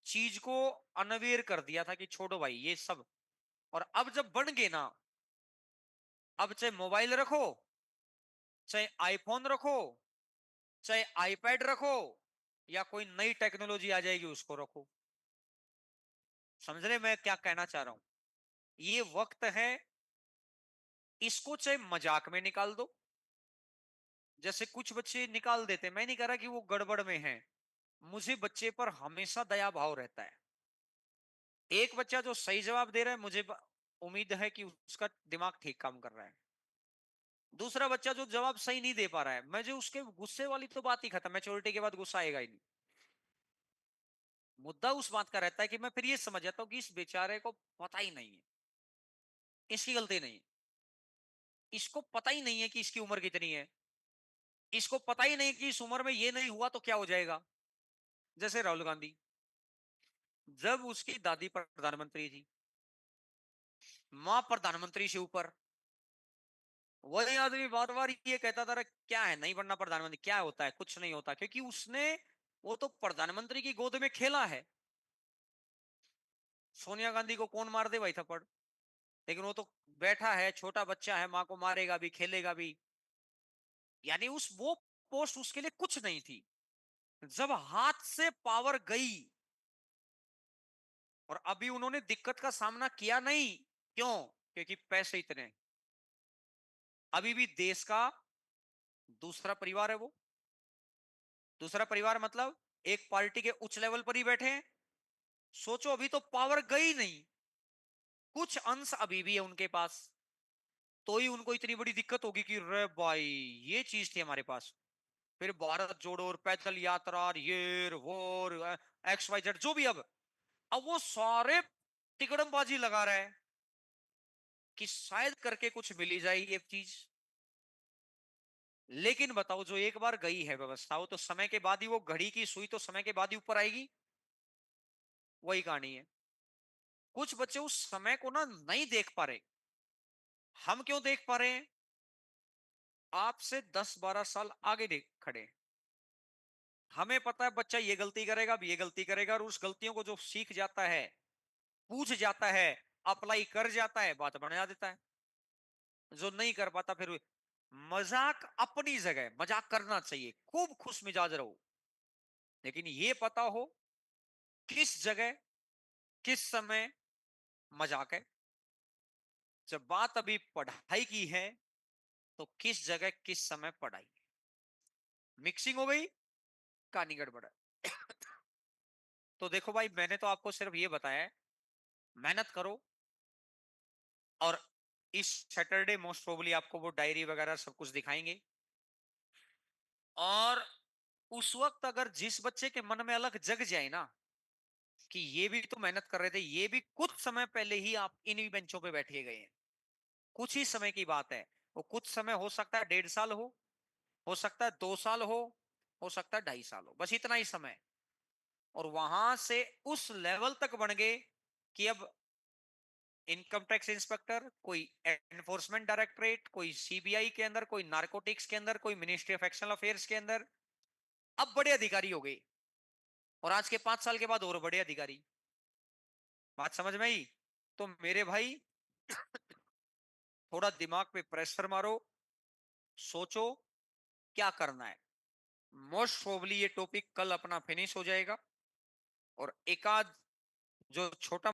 चीज को अनअवेयर कर दिया था कि छोड़ो भाई ये सब। और अब जब बन गए ना, अब चाहे मोबाइल रखो, चाहे आईफोन रखो, चाहे आईपैड रखो, या कोई नई टेक्नोलॉजी आ जाएगी उसको रखो, समझ रहे मैं क्या कहना चाह रहा हूं। ये वक्त है, इसको चाहे मजाक में निकाल दो, जैसे कुछ बच्चे निकाल देते, मैं नहीं कह रहा कि वो गड़बड़ में है, मुझे बच्चे पर हमेशा दया भाव रहता है। एक बच्चा जो सही जवाब दे रहा है, उम्मीद है कि उसका दिमाग ठीक काम कर रहा है। दूसरा बच्चा जो जवाब सही नहीं दे पा रहा है, मुझे उसके गुस्से वाली तो बात ही खत्म, मैच्योरिटी के बाद गुस्सा आएगा ही नहीं। मुद्दा उस बात का रहता है कि मैं फिर ये समझ जाता हूँ कि इस बेचारे को पता ही नहीं है, इसकी गलती नहीं है, इसको पता ही नहीं है कि इसकी उम्र कितनी है, इसको पता ही नहीं कि इस उम्र में ये नहीं हुआ तो क्या हो जाएगा। जैसे राहुल गांधी, जब उसकी दादी प्रधानमंत्री थी, मां प्रधानमंत्री से ऊपर, वही आदमी बार बार ये कहता था, क्या है नहीं बनना प्रधानमंत्री, क्या होता है, कुछ नहीं होता, क्योंकि उसने वो तो प्रधानमंत्री की गोद में खेला है। सोनिया गांधी को कौन मार दे भाई थप्पड़, लेकिन वो तो बैठा है, छोटा बच्चा है, माँ को मारेगा भी खेलेगा भी, यानी उस वो पोस्ट उसके लिए कुछ नहीं थी। जब हाथ से पावर गई, और अभी उन्होंने दिक्कत का सामना किया नहीं, क्यों, क्योंकि पैसे इतने, अभी भी देश का दूसरा परिवार है वो। दूसरा परिवार मतलब एक पार्टी के उच्च लेवल पर ही बैठे हैं। सोचो अभी तो पावर गई नहीं, कुछ अंश अभी भी है उनके पास, तो ही उनको इतनी बड़ी दिक्कत होगी कि रे भाई ये चीज थी हमारे पास। फिर भारत जोड़ो और पैदल यात्रा और ये वो एक्स वाई जेड जो भी, अब वो सारे तिकड़मबाजी लगा रहा है कि शायद करके कुछ मिली जाए ये चीज। लेकिन बताओ जो एक बार गई है व्यवस्था, वो तो समय के बाद ही, वो घड़ी की सुई तो समय के बाद ही ऊपर आएगी, वही कहानी है। कुछ बच्चे उस समय को ना नहीं देख पा रहे। हम क्यों देख पा रहे हैं, आपसे 10-12 साल आगे देख खड़े, हमें पता है बच्चा ये गलती करेगा, अब ये गलती करेगा, और उस गलतियों को जो सीख जाता है, पूछ जाता है, अप्लाई कर जाता है, बात बना देता है। जो नहीं कर पाता फिर मजाक अपनी जगह, मजाक करना चाहिए, खूब खुश मिजाज रहो, लेकिन ये पता हो किस जगह, किस समय मजाक है। जब बात अभी पढ़ाई की है, तो किस जगह किस समय पढ़ाई, मिक्सिंग हो गई, कहानी गड़बड़ है। तो देखो भाई, मैंने तो आपको सिर्फ ये बताया है, मेहनत करो, और इस सैटरडे मोस्ट प्रोबेबली आपको वो डायरी वगैरह सब कुछ दिखाएंगे। और उस वक्त अगर जिस बच्चे के मन में अलग जग जाए ना कि ये भी तो मेहनत कर रहे थे, ये भी कुछ समय पहले ही आप इन्हीं बेंचों पे बैठे गए हैं, कुछ ही समय की बात है, वो कुछ समय हो सकता है 1.5 साल हो सकता है 2 साल हो सकता है 2.5 साल हो, बस इतना ही समय। और वहां से उस लेवल तक बन गए कि अब इनकम टैक्स इंस्पेक्टर, कोई एनफोर्समेंट डायरेक्टरेट, कोई सीबीआई के अंदर, कोई नार्कोटिक्स के अंदर, कोई मिनिस्ट्री ऑफ एक्सटर्नल अफेयर्स के अंदर, अब बड़े अधिकारी हो गए। और आज के 5 साल के बाद और बड़े अधिकारी, बात समझ में आई। तो मेरे भाई थोड़ा दिमाग पे प्रेशर मारो, सोचो क्या करना है। मोस्ट प्रोबेबली ये टॉपिक कल अपना फिनिश हो जाएगा, और एकाध जो छोटा